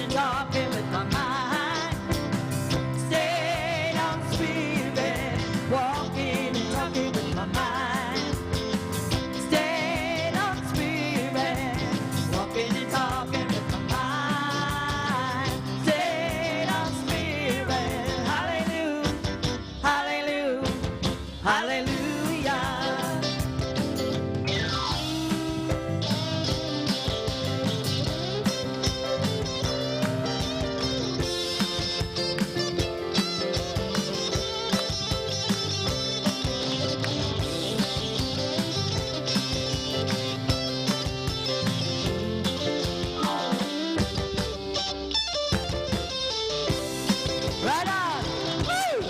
and talking with my mind. Stayed on spirit, walking and talking with my mind. Stayed on spirit, walking and talking with my mind. Stayed on spirit, hallelujah, hallelujah, hallelujah. Right on. Woo!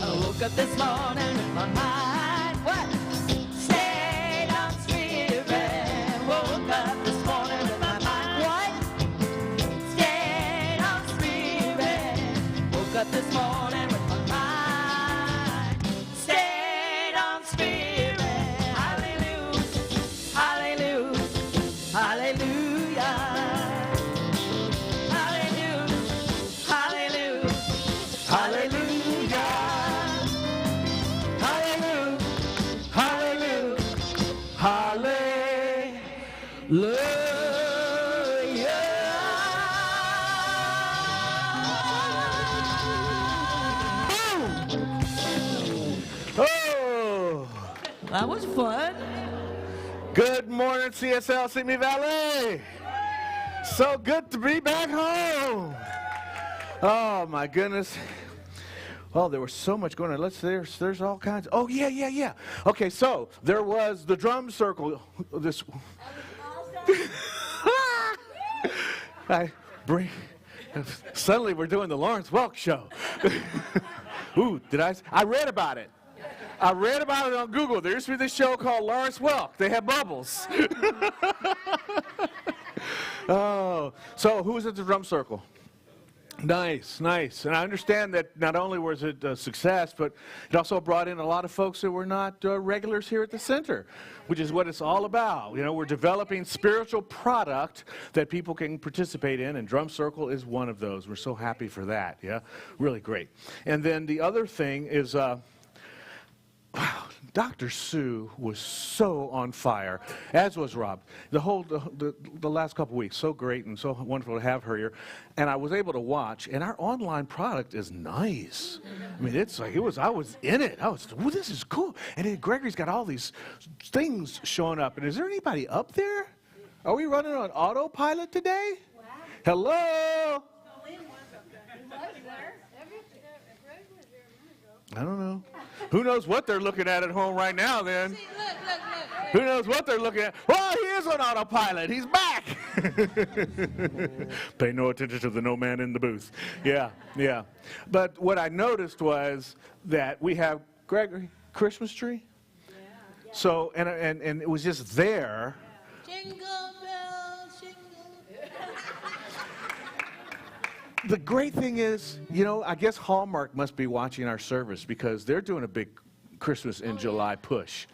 I woke up this morning with my mind. What? Stayed on spirit. Woke up this morning with my mind. What? Stayed on spirit. Woke up this morning with my mind. Stayed on spirit. Hallelujah. Hallelujah. Hallelujah. Hallelujah. Hallelujah. Hallelujah. Hallelujah. Hallelujah. Oh, That was fun. good morning, CSL Simi Valley. So good to be back home. Oh my goodness. Oh, there was so much going on. There's all kinds. Oh yeah. Okay, so there was the drum circle. This. I bring. Suddenly we're doing the Lawrence Welk show. Ooh, I read about it. I read about it on Google. There used to be this show called Lawrence Welk. They have bubbles. Oh, so who was at the drum circle? Nice. And I understand that not only was it a success, but it also brought in a lot of folks that were not regulars here at the center, which is what it's all about. You know, we're developing spiritual product that people can participate in, and Drum Circle is one of those. We're so happy for that. Yeah, really great. And then the other thing is, wow, Dr. Sue was so on fire, as was Rob. The last couple weeks, so great and so wonderful to have her here. And I was able to watch, and our online product is nice. I mean, it's like I was in it. Ooh, this is cool. And then Gregory's got all these things showing up. And is there anybody up there? Are we running on autopilot today? Wow. Hello? I don't know. Who knows what they're looking at home right now then? See, look. Who knows what they're looking at? Oh, he is on autopilot. He's back. Pay no attention to the no man in the booth. Yeah. But what I noticed was that we have Gregory Christmas tree. Yeah. So and it was just there. Jingle bells, jingle. The great thing is, you know, I guess Hallmark must be watching our service because they're doing a big Christmas in July push.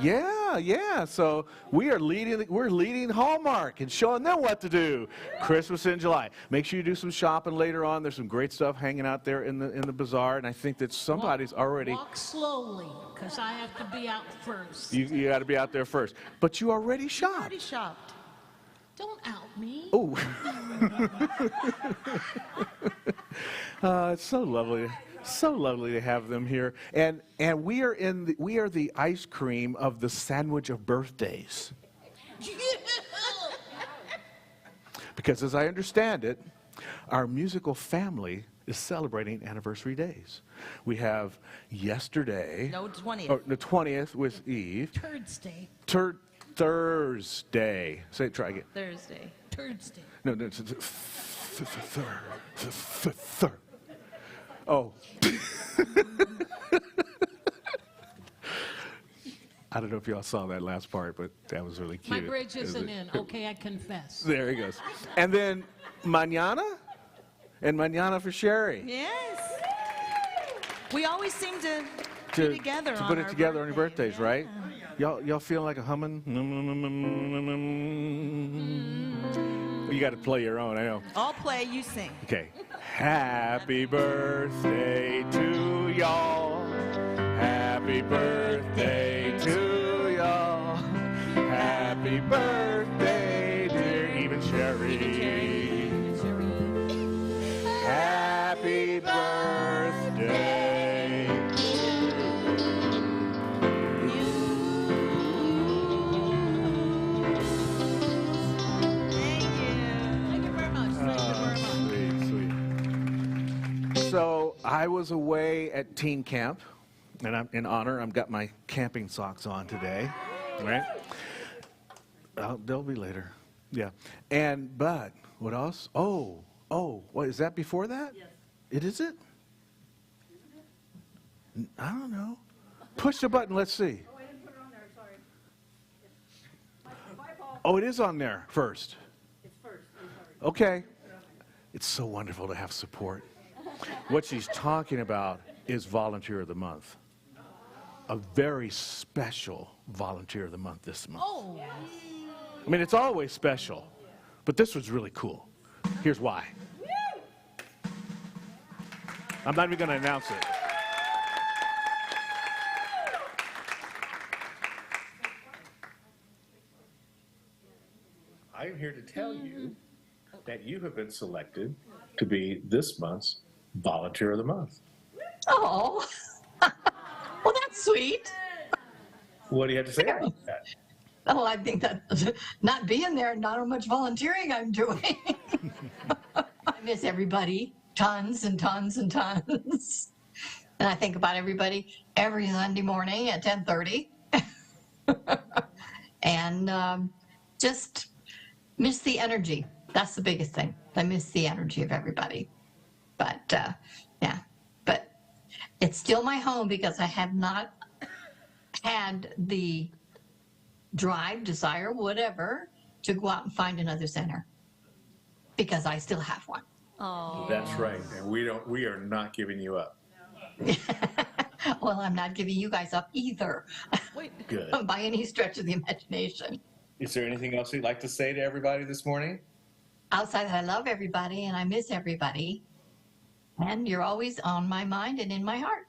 Yeah. So we're leading Hallmark and showing them what to do. Christmas in July. Make sure you do some shopping later on. There's some great stuff hanging out there in the bazaar, and I think that somebody's already. Walk slowly, because I have to be out first. You got to be out there first. But you already shopped. I already shopped. Don't out me. Oh. It's so lovely. So lovely to have them here. And we are the ice cream of the sandwich of birthdays. Because as I understand it, our musical family is celebrating anniversary days. We have yesterday. No, 20th. Or the 20th with Eve. Turdsday. Thursday. Try again. Thursday. Turdsday. No, it's third. Oh. I don't know if y'all saw that last part, but that was really cute. My bridge isn't in. Okay, I confess. There he goes. And then mañana? And mañana for Cherie. Yes. We always seem to be together to on put it our together on your birthday, birthdays, yeah. right? Y'all feel like a humming? You got to play your own, I know. I'll play, you sing. Okay. Happy birthday to y'all. Happy birthday to y'all. Happy birthday, dear even Cherie. Happy birthday. Thank you very much. Thank you very much. Sweet, sweet. So I was away at Teen Camp, and I'm in honor. I've got my camping socks on today, right? They'll be later. Yeah. But what else? Oh, what is that before that? Yes. It is it? I don't know. Push the button. Let's see. Oh, I didn't put it on there. Sorry. Bye, Paul. Oh, it is on there first. It's first. I'm sorry. Okay. It's so wonderful to have support. What she's talking about is Volunteer of the Month. A very special Volunteer of the Month this month. Oh, I mean, it's always special, but this was really cool. Here's why. I'm not even going to announce it. I am here to tell you that you have been selected to be this month's Volunteer of the Month. Oh, well, that's sweet. What do you have to say about that? Oh, I think that not being there, not how much volunteering I'm doing. I miss everybody, tons and tons and tons. And I think about everybody every Sunday morning at 10:30. And just miss the energy. That's the biggest thing. I miss the energy of everybody. But yeah, but it's still my home because I have not had the drive, desire, whatever, to go out and find another center because I still have one. Oh. That's right, and we are not giving you up. Well, I'm not giving you guys up either. Wait. Good. By any stretch of the imagination. Is there anything else you'd like to say to everybody this morning? Outside, I love everybody and I miss everybody. And you're always on my mind and in my heart.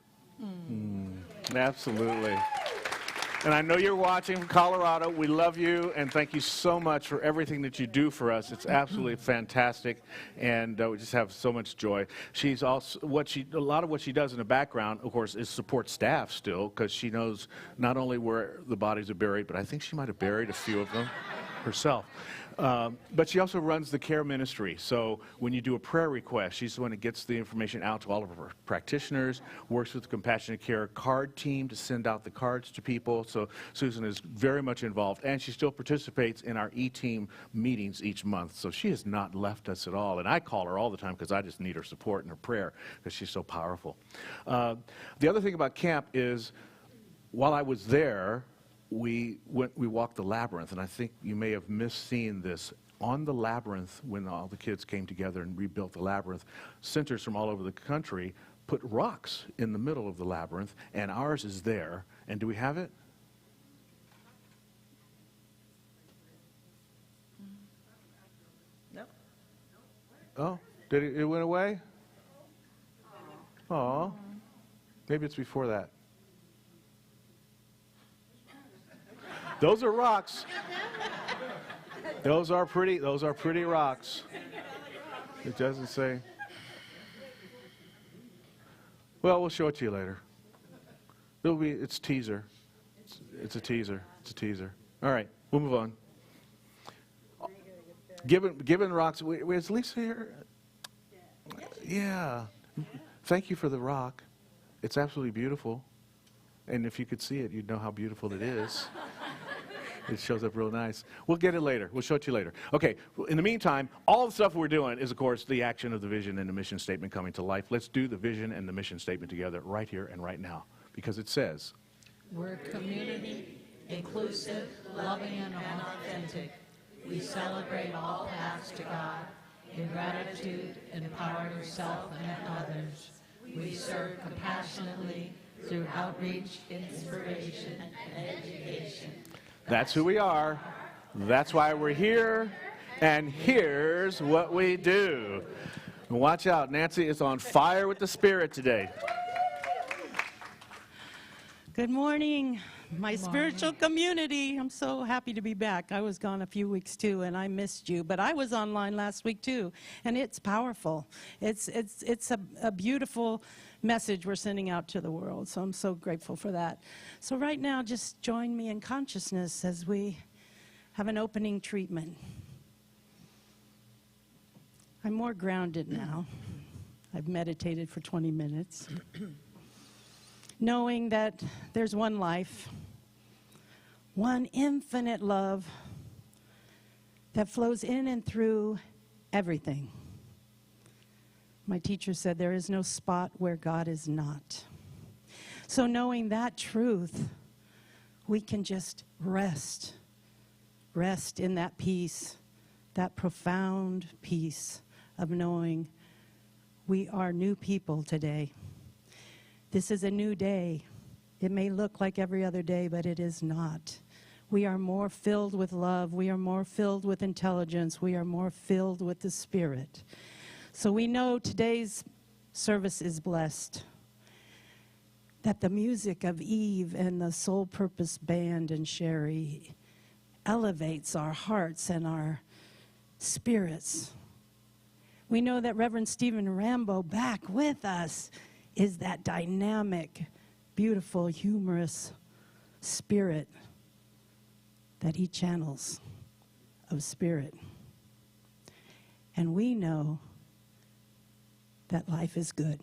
Absolutely. And I know you're watching from Colorado. We love you, and thank you so much for everything that you do for us. It's absolutely fantastic, and we just have so much joy. She's also a lot of what she does in the background, of course, is support staff still, because she knows not only where the bodies are buried, but I think she might have buried a few of them herself. But she also runs the care ministry. So when you do a prayer request, she's the one that gets the information out to all of her practitioners, works with the Compassionate Care card team to send out the cards to people. So Susan is very much involved, and she still participates in our E-team meetings each month. So she has not left us at all. And I call her all the time because I just need her support and her prayer because she's so powerful. The other thing about camp is while I was there, we walked the labyrinth, and I think you may have missed seeing this. On the labyrinth, when all the kids came together and rebuilt the labyrinth, centers from all over the country put rocks in the middle of the labyrinth, and ours is there. And do we have it? Nope. Oh, did it went away? Oh, maybe it's before that. Those are rocks. Those are pretty rocks. It doesn't say. Well, we'll show it to you later. It's teaser. It's a teaser. It's a teaser. All right, we'll move on. Given rocks, is Lisa here? Yeah. Thank you for the rock. It's absolutely beautiful. And if you could see it, you'd know how beautiful it is. It shows up real nice. We'll get it later. We'll show it to you later. Okay, in the meantime, all the stuff we're doing is, of course, the action of the vision and the mission statement coming to life. Let's do the vision and the mission statement together right here and right now, because it says, we're a community, inclusive, loving, and authentic. We celebrate all paths to God. In gratitude, empower yourself and others. We serve compassionately through outreach, inspiration, and education. that's who we are. That's why we're here. And here's what we do. Watch out, Nancy is on fire with the Spirit today. Good morning, my spiritual community. I'm so happy to be back. I was gone a few weeks too, and I missed you. But I was online last week too, and it's powerful. It's a beautiful message we're sending out to the world. So I'm so grateful for that. So right now, just join me in consciousness as we have an opening treatment. I'm more grounded now. I've meditated for 20 minutes. Knowing that there's one life, one infinite love that flows in and through everything. My teacher said there is no spot where God is not. So knowing that truth, we can just rest in that peace, that profound peace of knowing we are new people today. This is a new day. It may look like every other day, but it is not. We are more filled with love. We are more filled with intelligence. We are more filled with the Spirit. So we know today's service is blessed. That the music of Yve and the Soul Purpose Band and Cherie elevates our hearts and our spirits. We know that Reverend Stephen Rambo back with us is that dynamic, beautiful, humorous spirit that he channels of spirit. And we know that life is good,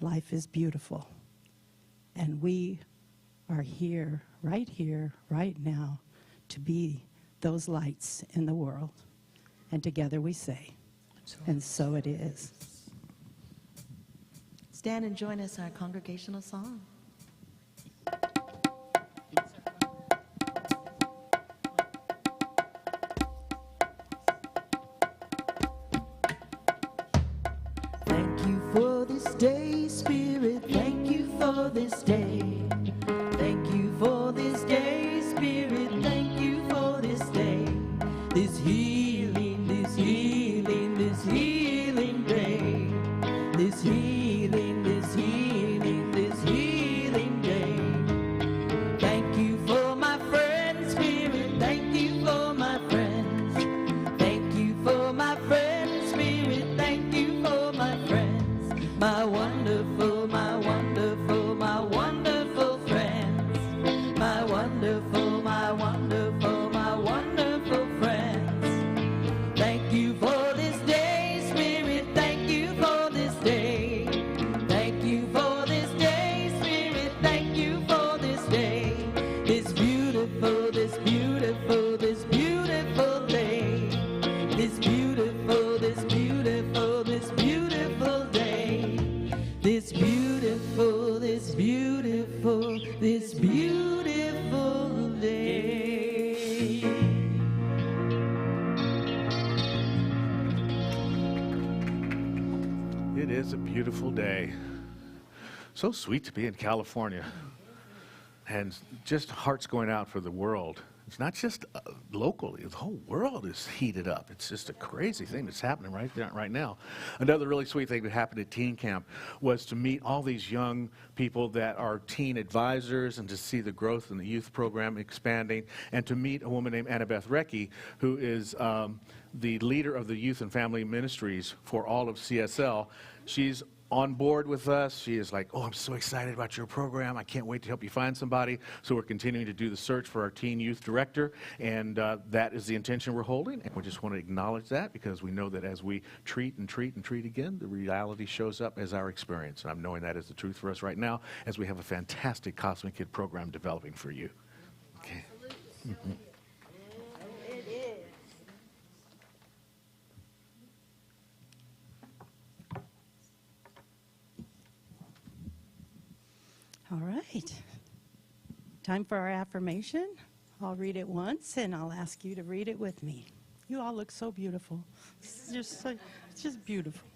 life is beautiful, and we are here, right now, to be those lights in the world. And together we say, and so it is. Stand and join us in our congregational song. Thank you for this day, Spirit. Thank you for this day. Thank you for this day, Spirit. Thank you for this day. This healing, this healing, this healing day. This healing, this healing, this healing day. Thank you for my friends, Spirit. Thank you for my friends. Thank you for my friends, Spirit. Thank you for my friends. My wonderful, my wonderful, my wonderful friends. My wonderful, my wonderful, my wonderful friends. Thank you for this day, Spirit. Thank you for this day. Thank you for this day, Spirit. Thank you for this day. This beautiful, this beautiful, this beautiful day. This beautiful, this beautiful, this beautiful day. This beautiful, this beautiful, this beautiful day. It is a beautiful day. So sweet to be in California. And just hearts going out for the world. It's not just locally, the whole world is heated up. It's just a crazy thing that's happening right now. Another really sweet thing that happened at Teen Camp was to meet all these young people that are teen advisors and to see the growth in the youth program expanding, and to meet a woman named Annabeth Reckie, who is the leader of the youth and family ministries for all of CSL. She's on board with us. She is like, oh, I'm so excited about your program. I can't wait to help you find somebody. So we're continuing to do the search for our teen youth director, and that is the intention we're holding. And we just want to acknowledge that, because we know that as we treat and treat and treat again, the reality shows up as our experience. And I'm knowing that is the truth for us right now, as we have a fantastic Cosmic Kid program developing for you. Okay. Mm-hmm. All right. Time for our affirmation. I'll read it once, and I'll ask you to read it with me. You all look so beautiful. It's just beautiful.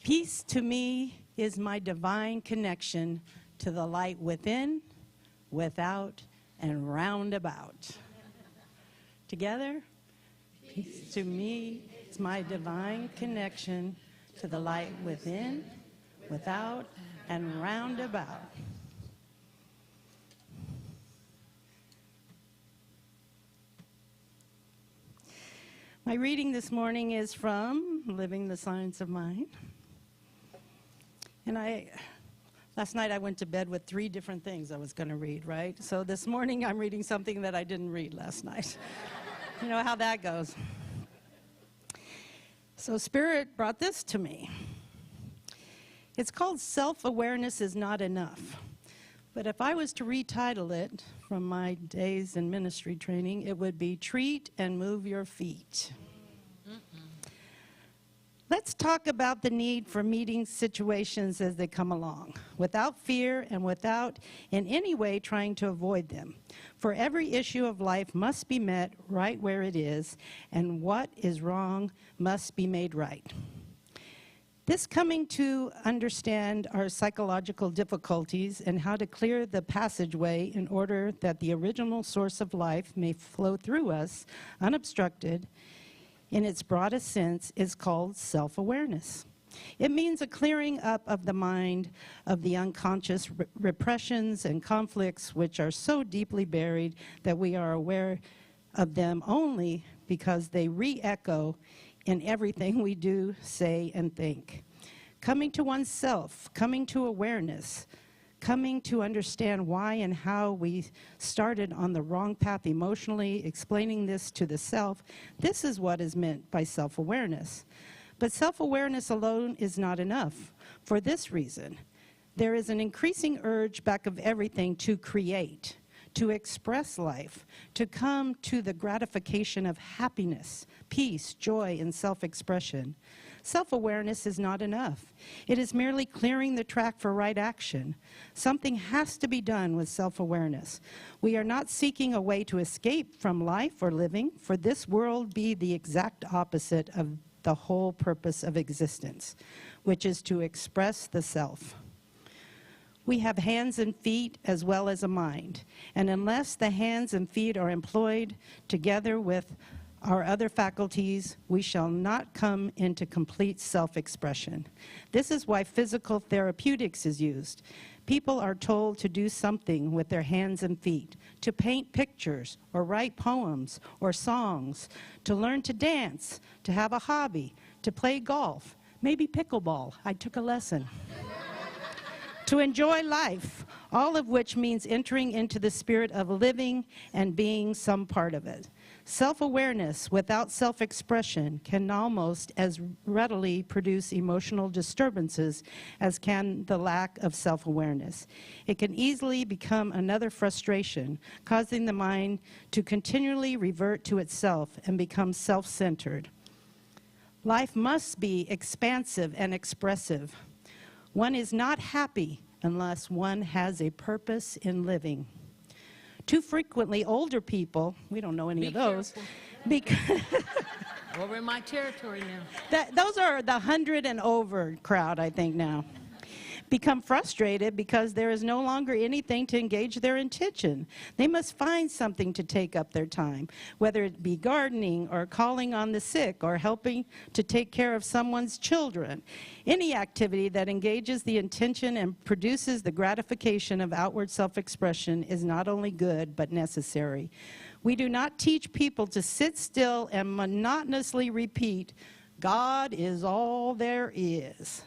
Peace to me is my divine connection to the light within, without, and round about. Together, Peace to me is my divine connection to the light within, without, and round about. My reading this morning is from Living the Science of Mind. And last night I went to bed with 3 different things I was going to read, right? So this morning I'm reading something that I didn't read last night. You know how that goes. So Spirit brought this to me. It's called Self-Awareness is Not Enough. But if I was to retitle it from my days in ministry training, it would be Treat and Move Your Feet. Let's talk about the need for meeting situations as they come along, without fear and without in any way trying to avoid them. For every issue of life must be met right where it is, and what is wrong must be made right. This coming to understand our psychological difficulties and how to clear the passageway in order that the original source of life may flow through us unobstructed in its broadest sense is called self-awareness. It means a clearing up of the mind of the unconscious repressions and conflicts which are so deeply buried that we are aware of them only because they re-echo in everything we do, say, and think. Coming to oneself, coming to awareness, coming to understand why and how we started on the wrong path emotionally, explaining this to the self, this is what is meant by self-awareness. But self-awareness alone is not enough. For this reason, there is an increasing urge back of everything to create, to express life, to come to the gratification of happiness, peace, joy, and self-expression. Self-awareness is not enough. It is merely clearing the track for right action. Something has to be done with self-awareness. We are not seeking a way to escape from life or living, for this world be the exact opposite of the whole purpose of existence, which is to express the self. We have hands and feet as well as a mind, and unless the hands and feet are employed together with our other faculties, we shall not come into complete self-expression. This is why physical therapeutics is used. People are told to do something with their hands and feet, to paint pictures or write poems or songs, to learn to dance, to have a hobby, to play golf, maybe pickleball. I took a lesson. To enjoy life, all of which means entering into the spirit of living and being some part of it. Self-awareness without self-expression can almost as readily produce emotional disturbances as can the lack of self-awareness. It can easily become another frustration, causing the mind to continually revert to itself and become self-centered. Life must be expansive and expressive. One is not happy unless one has a purpose in living. Too frequently, older people, we don't know any of those, because Over in my territory now. those are the 100 and over crowd, I think, now, become frustrated because there is no longer anything to engage their attention. They must find something to take up their time, whether it be gardening or calling on the sick or helping to take care of someone's children. Any activity that engages the intention and produces the gratification of outward self-expression is not only good but necessary. We do not teach people to sit still and monotonously repeat, "God is all there is."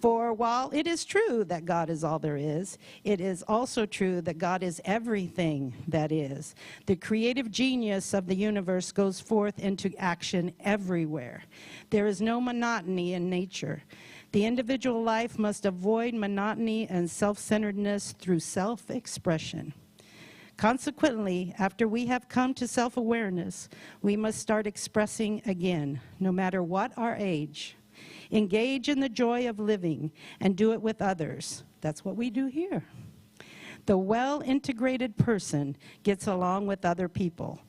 For while it is true that God is all there is, it is also true that God is everything that is. The creative genius of the universe goes forth into action everywhere. There is no monotony in nature. The individual life must avoid monotony and self-centeredness through self-expression. Consequently, after we have come to self-awareness, we must start expressing again, no matter what our age. Engage in the joy of living and do it with others. That's what we do here. The well-integrated person gets along with other people,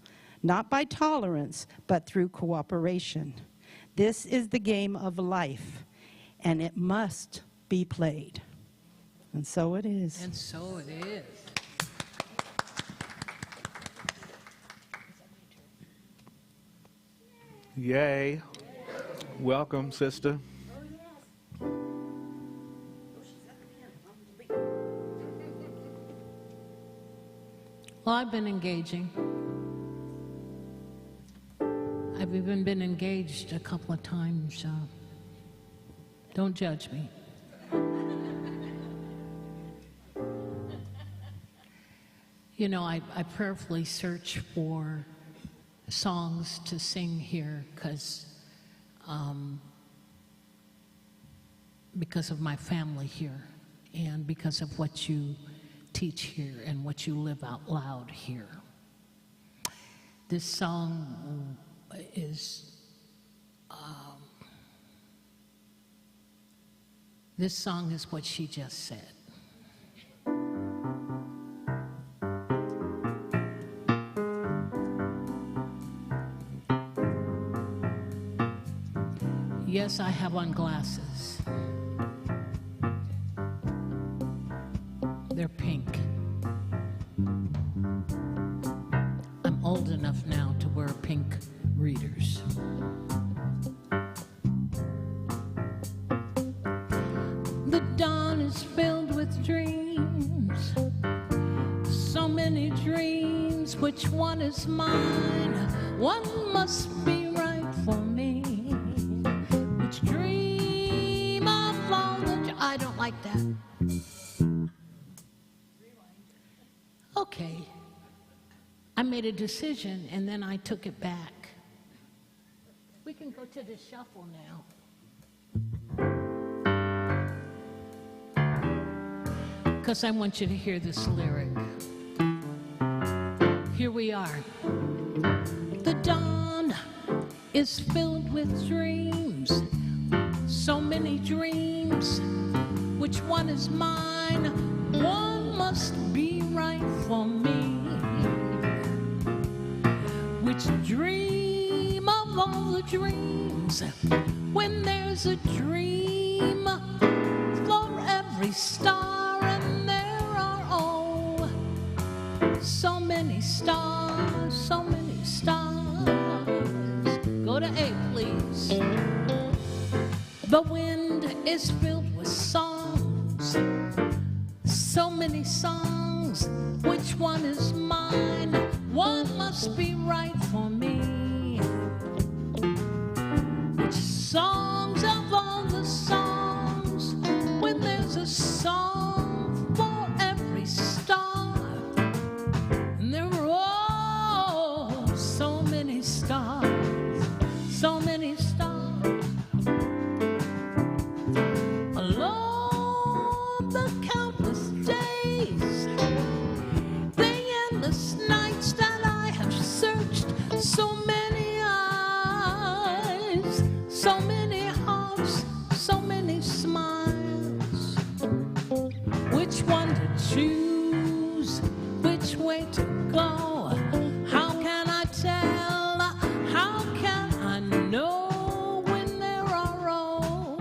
not by tolerance, but through cooperation. This is the game of life, and it must be played. And so it is. And so it is. Yay. Welcome, sister. Well, I've been engaging. I've even been engaged a couple of times. Don't judge me. You know, I prayerfully search for songs to sing here because of my family here and because of what you teach here and what you live out loud here. This song is what she just said. Yes, I have on glasses. They're pink. I'm old enough now to wear pink readers. The dawn is filled with dreams. So many dreams, which one is mine? One must be right for me. Which dream of all the... I don't like that. Okay. I made a decision and then I took it back. We can go to the shuffle now. Because I want you to hear this lyric. Here we are. The dawn is filled with dreams. So many dreams. Which one is mine? One must be right for me. Which dream of all the dreams? When there's a dream for every star, and there are oh, so many stars, so many stars. Go to A, please. The wind is filled with songs, so many songs. Which one is mine? One must be right for me. Which songs of all the songs? When there's a song for every star, and there are oh, so many stars, so many stars. Alone the countless days, the endless nights that I have searched, so many eyes, so many hearts, so many smiles. Which one to choose, which way to go? How can I tell? How can I know when there are oh,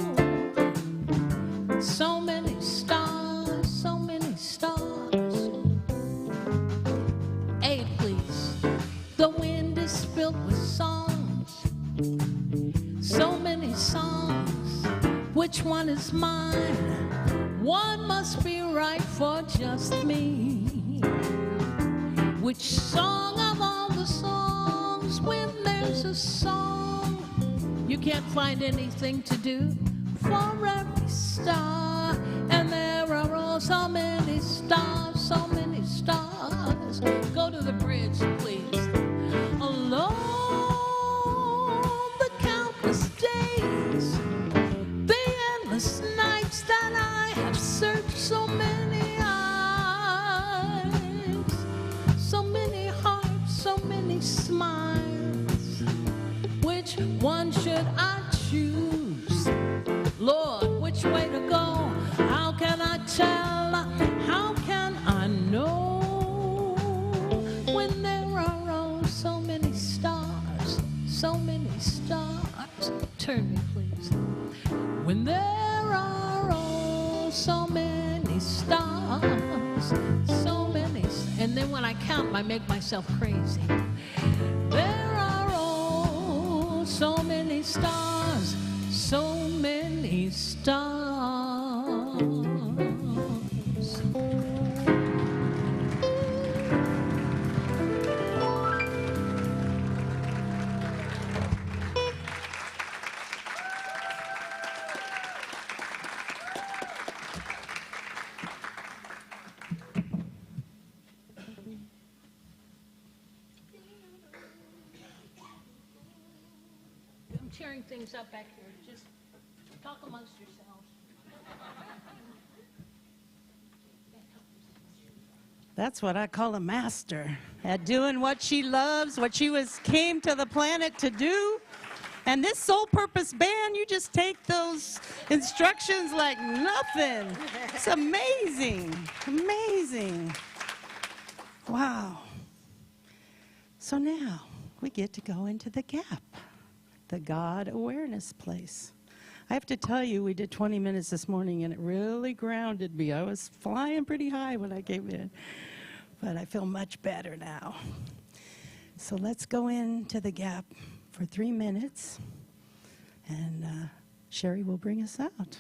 so many stars, so many stars? A, please. The wind is filled with songs, so many songs. Which one is mine? One must be right for just me. Which song of all the songs? When there's a song, you can't find anything to do for every star, and there are oh, so many stars, so many stars. Go to the bridge, please. Alone the countless days, the endless nights that I have searched, so many eyes, so many hearts, so many smiles. Which one should I choose? Lord, which way to go? How can I tell? How can I know when there are oh, so many stars, so many stars? Turn me, please. When there are oh, so many stars, so many, and then when I count, I make myself crazy. There are oh, so many stars, so many stars. I'm tearing things up back here. Just talk amongst yourselves. That's what I call a master at doing what she loves, what she came to the planet to do. And this Soul Purpose Band, you just take those instructions like nothing. It's amazing, amazing. Wow. So now we get to go into the gap, the God awareness place. I have to tell you, we did 20 minutes this morning, and it really grounded me. I was flying pretty high when I came in, but I feel much better now. So let's go into the gap for 3 minutes, and Cherie will bring us out.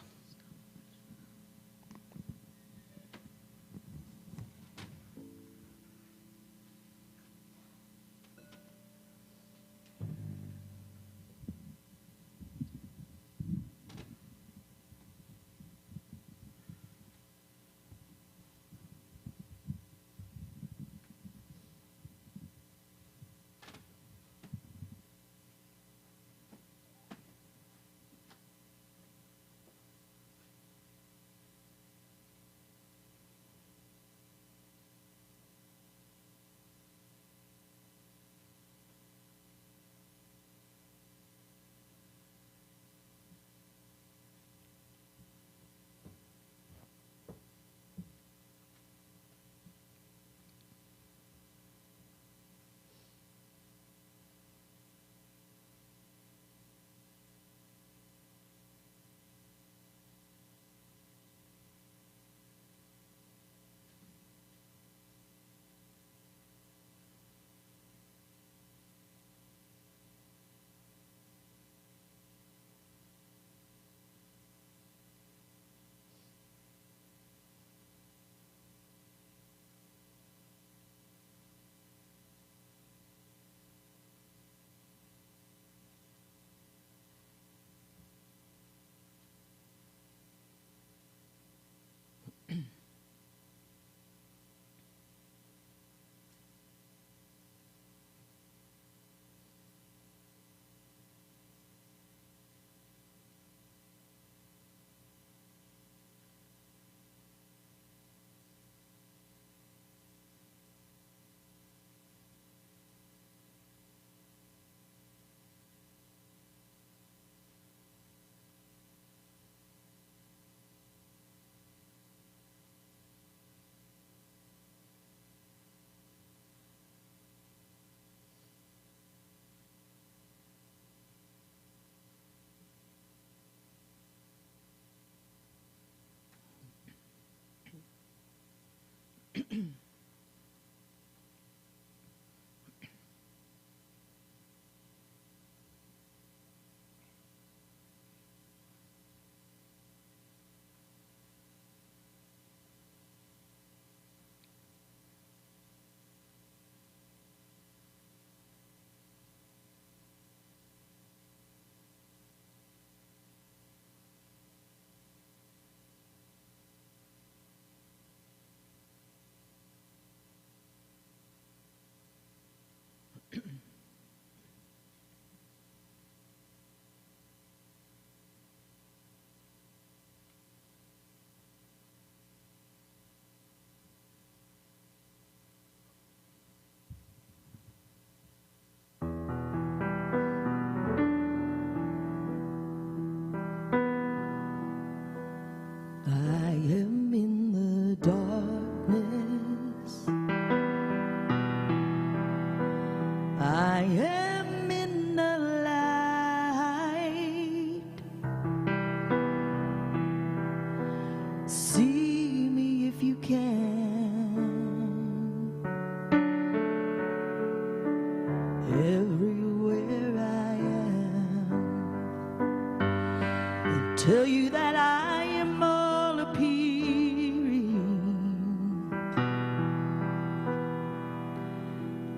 tell you that I am all appearing.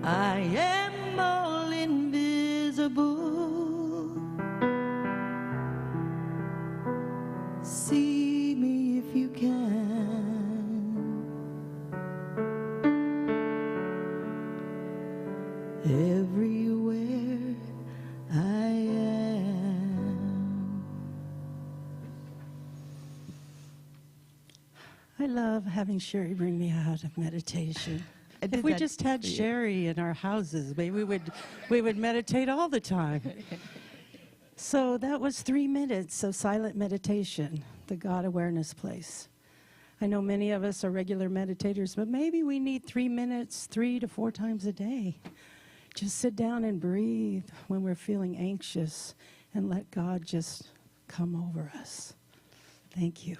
I am all invisible. See me if you can. Everywhere I am. I love having Cherie bring me out of meditation. I did If we that just had for you. Cherie in our houses, maybe we would meditate all the time. So that was 3 minutes of silent meditation, the God awareness place. I know many of us are regular meditators, but maybe we need 3 minutes 3 to 4 times a day. Just sit down and breathe when we're feeling anxious and let God just come over us. Thank you.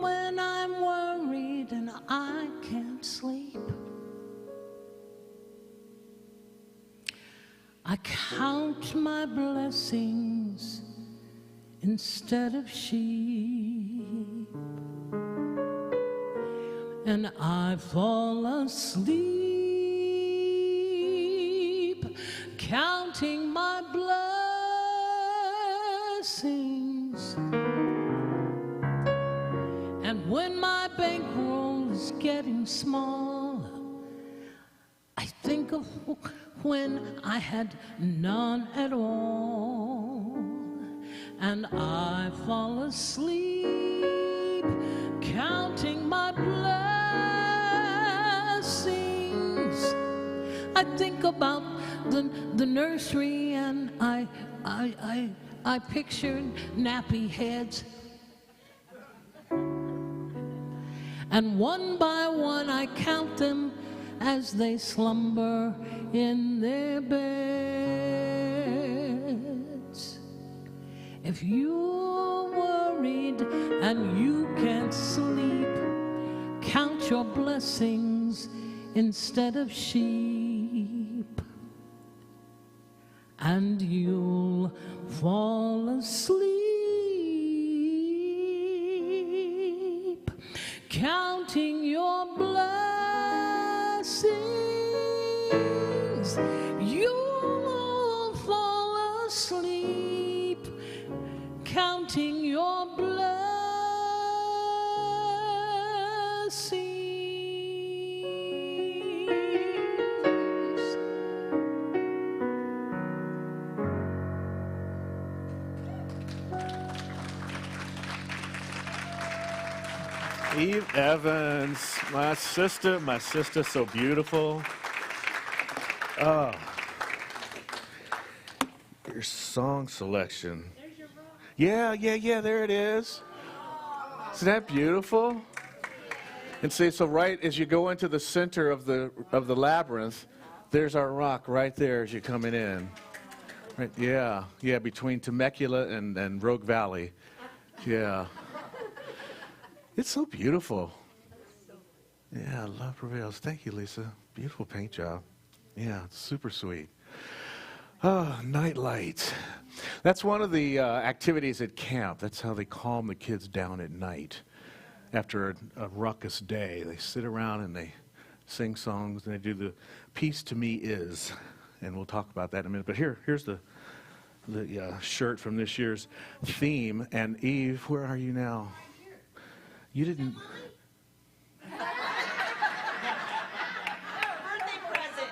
When I'm worried and I can't sleep, I count my blessings instead of sheep, and I fall asleep counting my blessings. And when my bankroll is getting small, I think of when I had none at all, and I fall asleep counting my blessings. I think about the nursery, and I pictured nappy heads. And one by one I count them as they slumber in their beds. If you're worried and you can't sleep, count your blessings instead of sheep, and you'll fall asleep counting your blessings. You'll fall asleep counting your blessings. Yve Evans, my sister, so beautiful. Oh, your song selection. Yeah, there it is. Isn't that beautiful? And see, so right as you go into the center of the labyrinth, there's our rock right there as you're coming in. Right, yeah, between Temecula and Rogue Valley. Yeah. It's so beautiful. Yeah, love prevails. Thank you, Lisa. Beautiful paint job. Yeah, it's super sweet. Oh, night lights. That's one of the activities at camp. That's how they calm the kids down at night. After a ruckus day, they sit around and they sing songs, and they do the Peace to Me Is. And we'll talk about that in a minute. But here's the shirt from this year's theme. And Yve, where are you now? You didn't. Birthday present.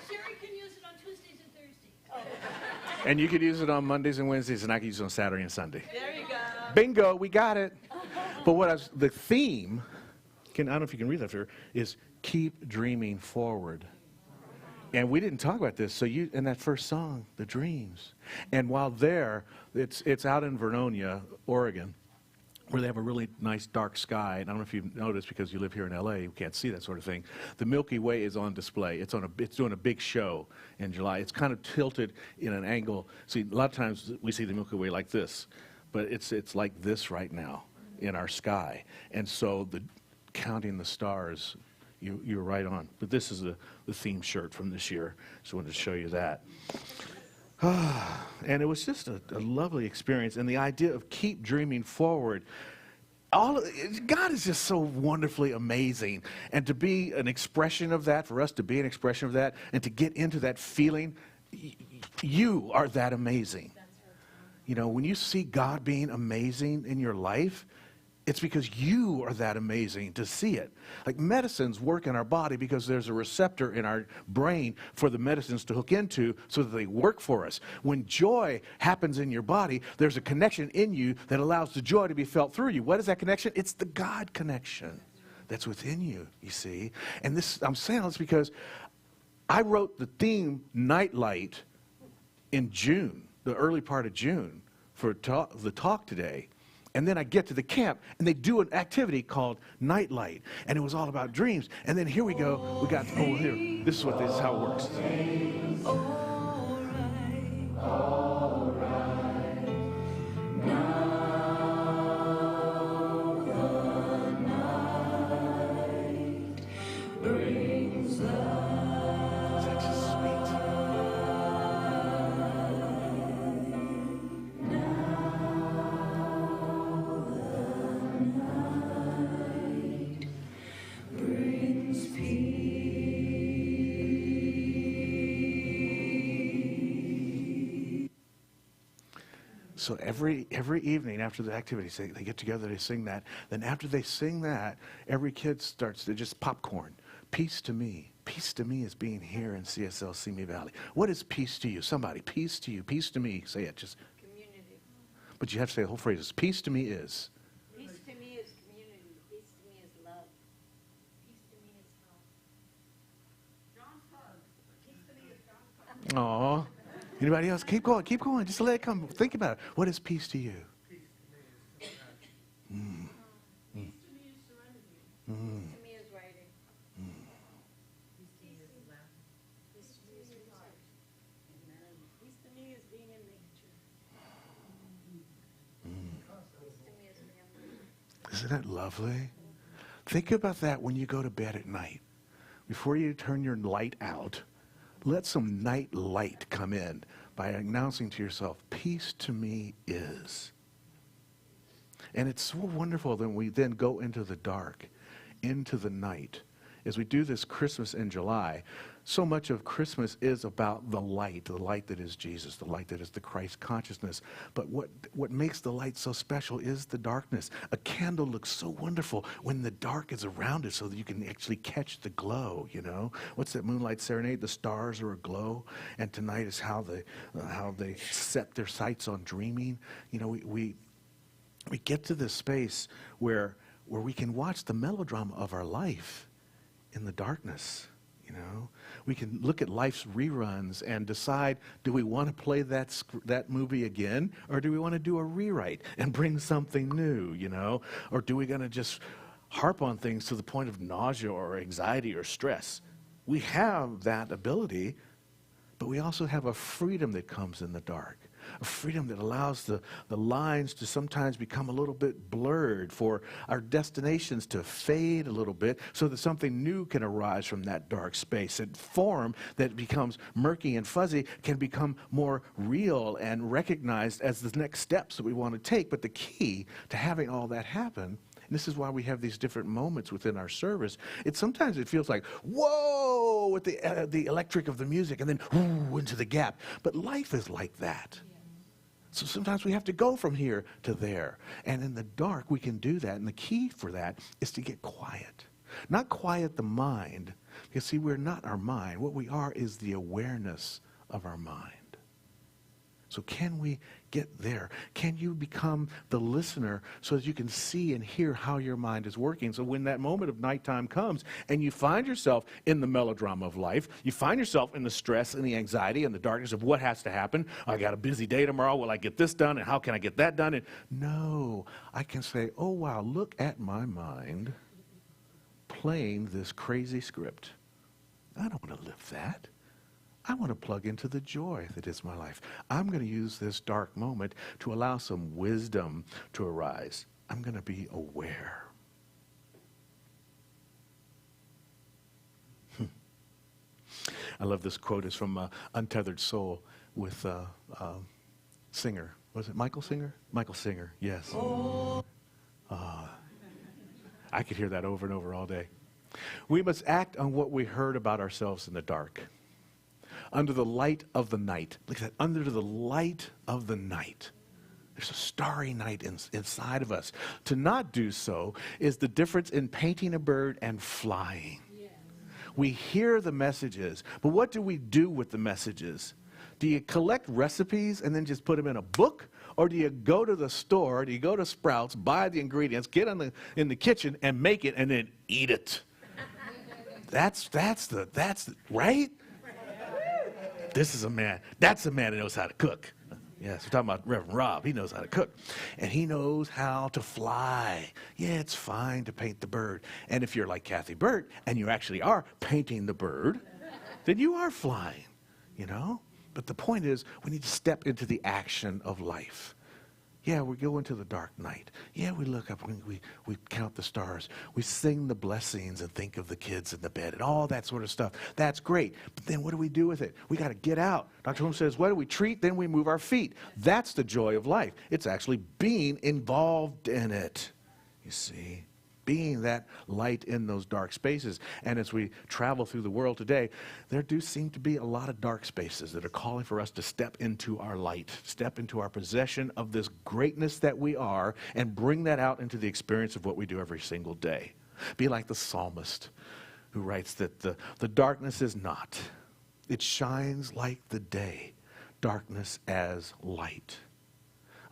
Cherie can use it on Tuesdays and Thursdays. And you could use it on Mondays and Wednesdays, and I could use it on Saturday and Sunday. There you go. Bingo, we got it. But the theme, I don't know if you can read that here, is keep dreaming forward. And we didn't talk about this. So you, in that first song, The Dreams. And while there, it's out in Vernonia, Oregon, where they have a really nice dark sky. And I don't know if you've noticed, because you live here in LA, you can't see that sort of thing. The Milky Way is on display. It's doing a big show in July. It's kind of tilted in an angle. See, a lot of times we see the Milky Way like this, but it's like this right now in our sky. And so counting the stars, you're right on. But this is the theme shirt from this year. So I wanted to show you that. And it was just a lovely experience. And the idea of keep dreaming forward. God is just so wonderfully amazing. And to be an expression of that, for us to be an expression of that, and to get into that feeling, you are that amazing. You know, when you see God being amazing in your life, it's because you are that amazing to see it. Like medicines work in our body because there's a receptor in our brain for the medicines to hook into so that they work for us. When joy happens in your body, there's a connection in you that allows the joy to be felt through you. What is that connection? It's the God connection that's within you, you see. And this, I'm saying this because I wrote the theme Nightlight in June, the early part of June, for the talk today. And then I get to the camp, and they do an activity called Nightlight, and it was all about dreams. And then here we go. We got, oh, here. This is how it works. All right. Now the night brings light. Is that just sweet? Brings peace. So every evening after the activity, they get together, they sing that. Then after they sing that, every kid starts to just popcorn. Peace to me. Peace to me is being here in CSL Simi Valley. What is peace to you? Somebody, peace to you. Peace to me. Say it. Just. Community. But you have to say the whole phrase. Peace to me is. Peace to me is community. Peace to me is love. Peace to me is health. John's hug. Peace to me is John's hug. Aw. Anybody else? Keep going. Keep going. Just let it come. Think about it. What is peace to you? Peace to me is serenity. Peace to me is writing. Peace to me is love. Peace to me is heart. Peace to me is being in nature. Peace to me is family. Isn't that lovely? Think about that when you go to bed at night. Before you turn your light out, let some night light come in by announcing to yourself, peace to me is. And it's so wonderful that we then go into the dark, into the night. As we do this Christmas in July, so much of Christmas is about the light that is Jesus, the light that is the Christ consciousness. But what makes the light so special is the darkness. A candle looks so wonderful when the dark is around it so that you can actually catch the glow, you know. What's that Moonlight Serenade? The stars are aglow. And tonight is how they set their sights on dreaming. You know, we get to this space where we can watch the melodrama of our life in the darkness. You know, we can look at life's reruns and decide, do we want to play that movie again, or do we want to do a rewrite and bring something new, you know? Or do we going to just harp on things to the point of nausea or anxiety or stress? We have that ability, but we also have a freedom that comes in the dark. A freedom that allows the lines to sometimes become a little bit blurred, for our destinations to fade a little bit so that something new can arise from that dark space. And form that becomes murky and fuzzy can become more real and recognized as the next steps that we want to take. But the key to having all that happen, and this is why we have these different moments within our service, sometimes it feels like, whoa, with the electric of the music, and then whoo, into the gap. But life is like that. So sometimes we have to go from here to there. And in the dark, we can do that. And the key for that is to get quiet. Not quiet the mind. Because, see, we're not our mind. What we are is the awareness of our mind. So can we get there? Can you become the listener so that you can see and hear how your mind is working? So when that moment of nighttime comes and you find yourself in the melodrama of life, you find yourself in the stress and the anxiety and the darkness of what has to happen. I got a busy day tomorrow. Will I get this done? And how can I get that done? And no, I can say, oh, wow, look at my mind playing this crazy script. I don't want to live that. I want to plug into the joy that is my life. I'm going to use this dark moment to allow some wisdom to arise. I'm going to be aware. I love this quote. It's from Untethered Soul with Singer. Was it Michael Singer? Michael Singer, yes. I could hear that over and over all day. We must act on what we heard about ourselves in the dark. Under the light of the night. Look at that. Under the light of the night. There's a starry night inside of us. To not do so is the difference in painting a bird and flying. Yes. We hear the messages, but what do we do with the messages? Do you collect recipes and then just put them in a book? Or do you go to the store, do you go to Sprouts, buy the ingredients, get in the kitchen and make it and then eat it? That's right? This is a man. That's a man that knows how to cook. Yes, we're talking about Reverend Rob. He knows how to cook. And he knows how to fly. Yeah, it's fine to paint the bird. And if you're like Kathy Burt and you actually are painting the bird, then you are flying, you know? But the point is, we need to step into the action of life. Yeah, we go into the dark night. Yeah, we look up, we count the stars. We sing the blessings and think of the kids in the bed and all that sort of stuff. That's great. But then what do we do with it? We got to get out. Dr. Holmes says, what do we treat? Then we move our feet. That's the joy of life. It's actually being involved in it, you see. Being that light in those dark spaces. And as we travel through the world today, there do seem to be a lot of dark spaces that are calling for us to step into our light, step into our possession of this greatness that we are, and bring that out into the experience of what we do every single day. Be like the psalmist who writes that the darkness is not. It shines like the day, darkness as light.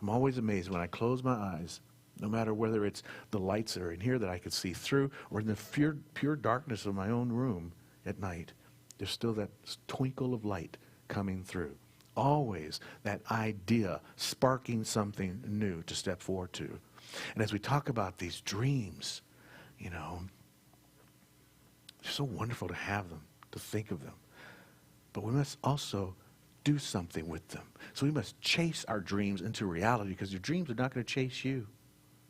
I'm always amazed when I close my eyes, no matter whether it's the lights that are in here that I can see through or in the pure darkness of my own room at night, there's still that twinkle of light coming through. Always that idea sparking something new to step forward to. And as we talk about these dreams, you know, they're so wonderful to have them, to think of them. But we must also do something with them. So we must chase our dreams into reality, because your dreams are not going to chase you.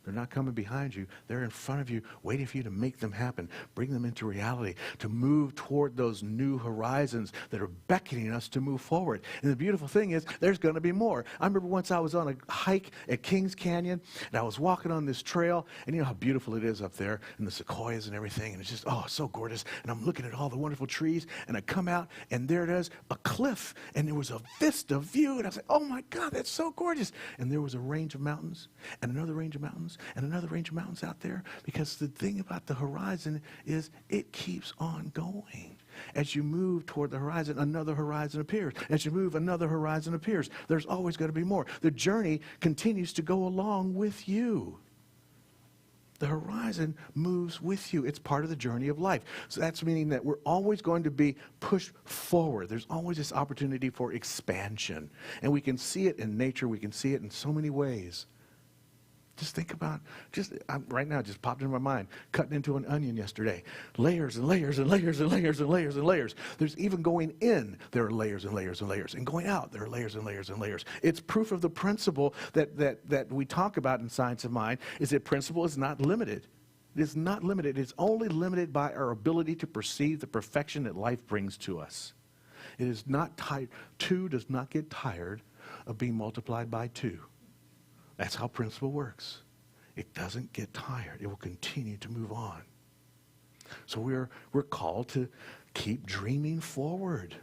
They're not coming behind you. They're in front of you, waiting for you to make them happen, bring them into reality, to move toward those new horizons that are beckoning us to move forward. And the beautiful thing is, there's going to be more. I remember once I was on a hike at Kings Canyon, and I was walking on this trail, and you know how beautiful it is up there, and the sequoias and everything, and it's just, oh, it's so gorgeous. And I'm looking at all the wonderful trees, and I come out, and there it is, a cliff, and there was a vista view, and I was like, oh my God, that's so gorgeous. And there was a range of mountains, and another range of mountains, and another range of mountains out there, because the thing about the horizon is it keeps on going. As you move toward the horizon, another horizon appears. As you move, another horizon appears. There's always going to be more. The journey continues to go along with you. The horizon moves with you. It's part of the journey of life. So that's meaning that we're always going to be pushed forward. There's always this opportunity for expansion. And we can see it in nature. We can see it in so many ways. Just think about, right now, just popped into my mind, cutting into an onion yesterday. Layers and layers and layers and layers and layers and layers. There's even going in, there are layers and layers and layers. And going out, there are layers and layers and layers. It's proof of the principle that we talk about in Science of Mind, is that principle is not limited. It is not limited. It's only limited by our ability to perceive the perfection that life brings to us. It is not tired. 2 does not get tired of being multiplied by 2. That's how principle works. It doesn't get tired. It will continue to move on. So we're called to keep dreaming forward,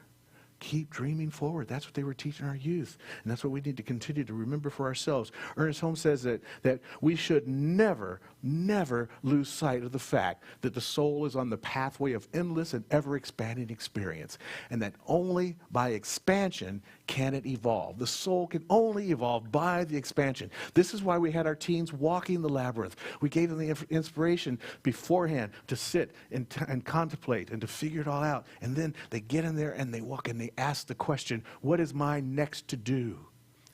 Keep dreaming forward. That's what they were teaching our youth. And that's what we need to continue to remember for ourselves. Ernest Holmes says that we should never, never lose sight of the fact that the soul is on the pathway of endless and ever-expanding experience. And that only by expansion can it evolve. The soul can only evolve by the expansion. This is why we had our teens walking the labyrinth. We gave them the inspiration beforehand to sit and contemplate and to figure it all out. And then they get in there and they walk and they ask the question, what is my next to do?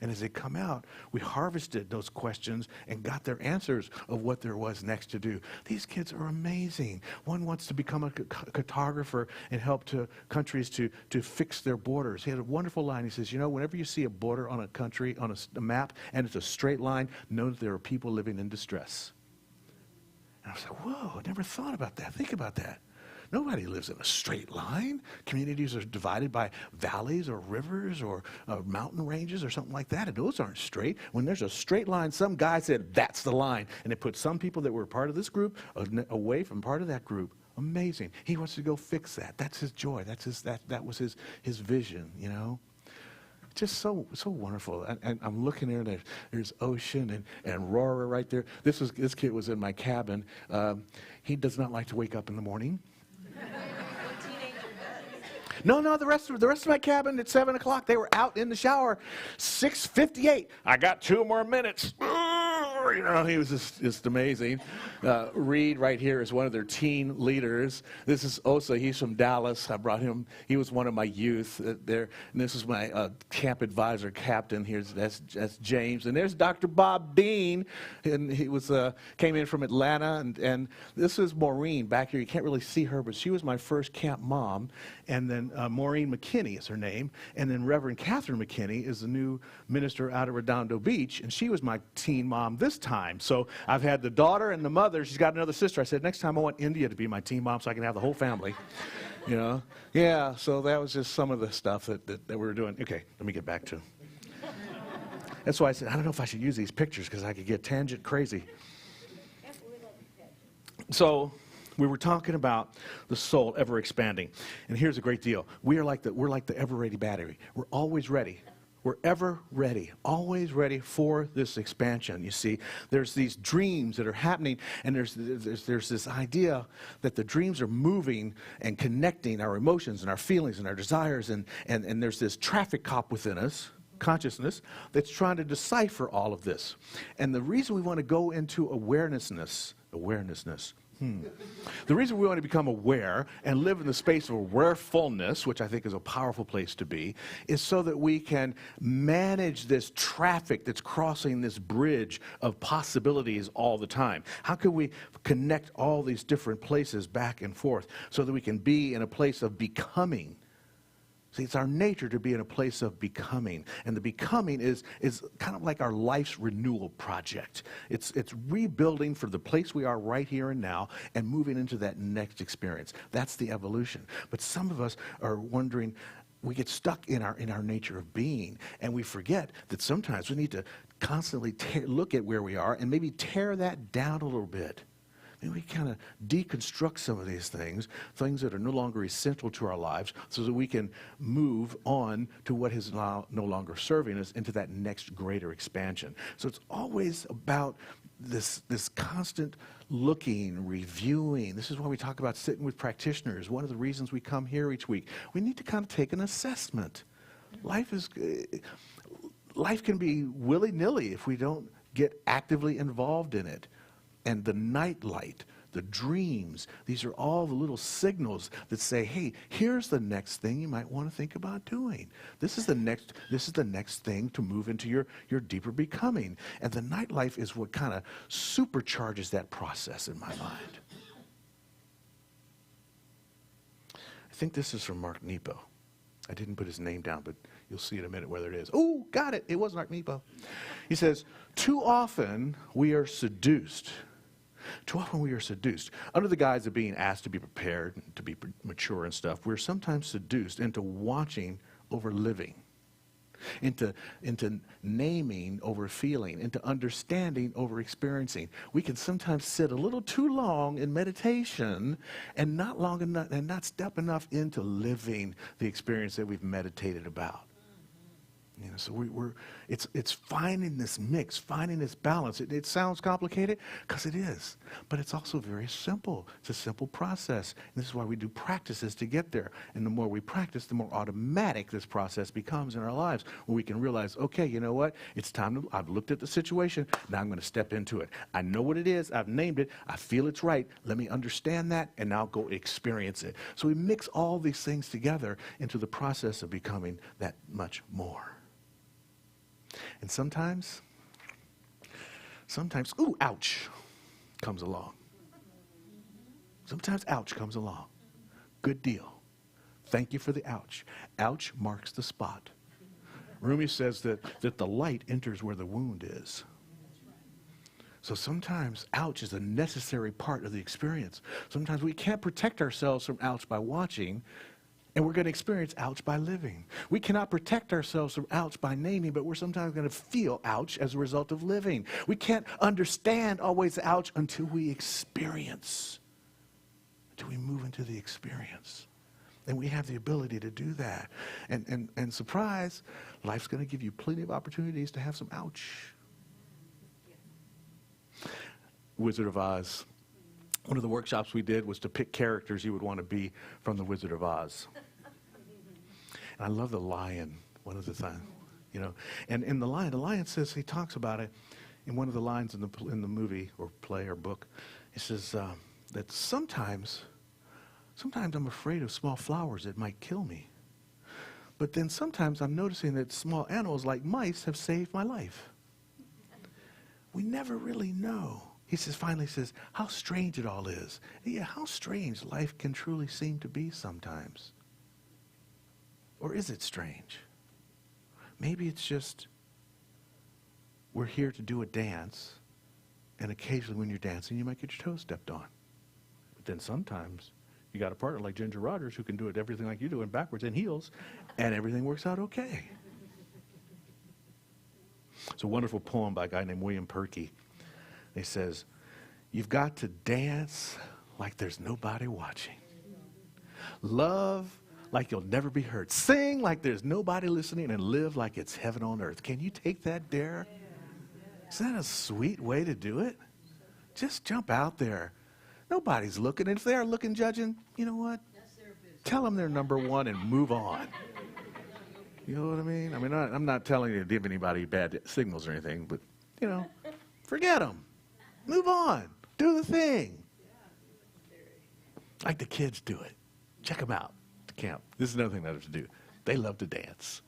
And as they come out, we harvested those questions and got their answers of what there was next to do. These kids are amazing. One wants to become a cartographer and help countries to fix their borders. He had a wonderful line. He says, you know, whenever you see a border on a country, on a map, and it's a straight line, know that there are people living in distress. And I was like, whoa, I never thought about that. Think about that. Nobody lives in a straight line. Communities are divided by valleys or rivers or mountain ranges or something like that, and those aren't straight. When there's a straight line, some guy said, that's the line. And it put some people that were part of this group away from part of that group. Amazing. He wants to go fix that. That's his joy. That was his vision, you know. Just so wonderful. And I'm looking there, and there's ocean and Aurora right there. This kid was in my cabin. He does not like to wake up in the morning. No, the rest of my cabin at 7 o'clock, they were out in the shower. 6:58. I got 2 more minutes. You know, he was just amazing. Reed right here is one of their teen leaders. This is Osa. He's from Dallas. I brought him. He was one of my youth there. And this is my camp advisor captain. That's James. And there's Dr. Bob Dean. And he came in from Atlanta. And this is Maureen back here. You can't really see her, but she was my first camp mom. And then Maureen McKinney is her name. And then Reverend Catherine McKinney is the new minister out of Redondo Beach. And she was my teen mom this time. So I've had the daughter and the mother. She's got another sister. I said, next time I want India to be my teen mom so I can have the whole family. You know? Yeah, so that was just some of the stuff that we were doing. Okay, let me get back to. That's why I said, I don't know if I should use these pictures because I could get tangent crazy. So we were talking about the soul ever expanding. And here's a great deal. We're like the ever ready battery. We're always ready. We're ever ready, always ready for this expansion. You see, there's these dreams that are happening, and there's this idea that the dreams are moving and connecting our emotions and our feelings and our desires, and there's this traffic cop within us, consciousness, that's trying to decipher all of this. And the reason we want to go into awarenessness, the reason we want to become aware and live in the space of awarefulness, which I think is a powerful place to be, is so that we can manage this traffic that's crossing this bridge of possibilities all the time. How can we connect all these different places back and forth so that we can be in a place of becoming? See, it's our nature to be in a place of becoming. And the becoming is kind of like our life's renewal project. It's rebuilding for the place we are right here and now and moving into that next experience. That's the evolution. But some of us are wondering, we get stuck in our nature of being, and we forget that sometimes we need to constantly look at where we are and maybe tear that down a little bit. We kind of deconstruct some of these things that are no longer essential to our lives, so that we can move on to what is now no longer serving us into that next greater expansion. So it's always about this constant looking, reviewing. This is why we talk about sitting with practitioners. One of the reasons we come here each week. We need to kind of take an assessment. Life can be willy-nilly if we don't get actively involved in it. And the nightlight, the dreams, these are all the little signals that say, hey, here's the next thing you might want to think about doing. This is the next thing to move into your deeper becoming. And the nightlife is what kind of supercharges that process in my mind. I think this is from Mark Nepo. I didn't put his name down, but you'll see in a minute whether it is. Oh, got it. It was Mark Nepo. He says, too often we are seduced. Too often we are seduced. Under the guise of being asked to be prepared, to be mature and stuff, we're sometimes seduced into watching over living. into naming over feeling, into understanding over experiencing. We can sometimes sit a little too long in meditation and not long enough and not step enough into living the experience that we've meditated about. You know, so it's finding this mix, finding this balance. It sounds complicated because it is, but it's also very simple. It's a simple process. And this is why we do practices to get there. And the more we practice, the more automatic this process becomes in our lives, where we can realize, okay, you know what? It's time to, I've looked at the situation. Now I'm going to step into it. I know what it is. I've named it. I feel it's right. Let me understand that, and now go experience it. So we mix all these things together into the process of becoming that much more. And sometimes, ooh, ouch, comes along. Sometimes ouch comes along. Good deal. Thank you for the ouch. Ouch marks the spot. Rumi says that the light enters where the wound is. So sometimes ouch is a necessary part of the experience. Sometimes we can't protect ourselves from ouch by watching, and we're going to experience ouch by living. We cannot protect ourselves from ouch by naming, but we're sometimes going to feel ouch as a result of living. We can't understand always ouch until we experience, until we move into the experience. And we have the ability to do that. And surprise, life's going to give you plenty of opportunities to have some ouch. Wizard of Oz. One of the workshops we did was to pick characters you would want to be from the Wizard of Oz. And I love the lion, one of the times, you know. And in the lion says, he talks about it in one of the lines in the movie or play or book. He says that sometimes I'm afraid of small flowers that might kill me. But then sometimes I'm noticing that small animals like mice have saved my life. We never really know. He says, finally says, how strange it all is. Yeah, how strange life can truly seem to be sometimes. Or is it strange? Maybe it's just we're here to do a dance, and occasionally when you're dancing, you might get your toes stepped on. But then sometimes you got a partner like Ginger Rogers who can do it everything like you do, and backwards in heels, and everything works out okay. It's a wonderful poem by a guy named William Perky. He says, you've got to dance like there's nobody watching. Love like you'll never be hurt. Sing like there's nobody listening, and live like it's heaven on earth. Can you take that dare? Isn't that a sweet way to do it? Just jump out there. Nobody's looking. And if they are looking, judging, you know what? Tell them they're number one and move on. You know what I mean? I mean, I'm not telling you to give anybody bad signals or anything, but, you know, forget them. Move on. Do the thing. Like the kids do it. Check them out at camp. This is another thing they have to do. They love to dance.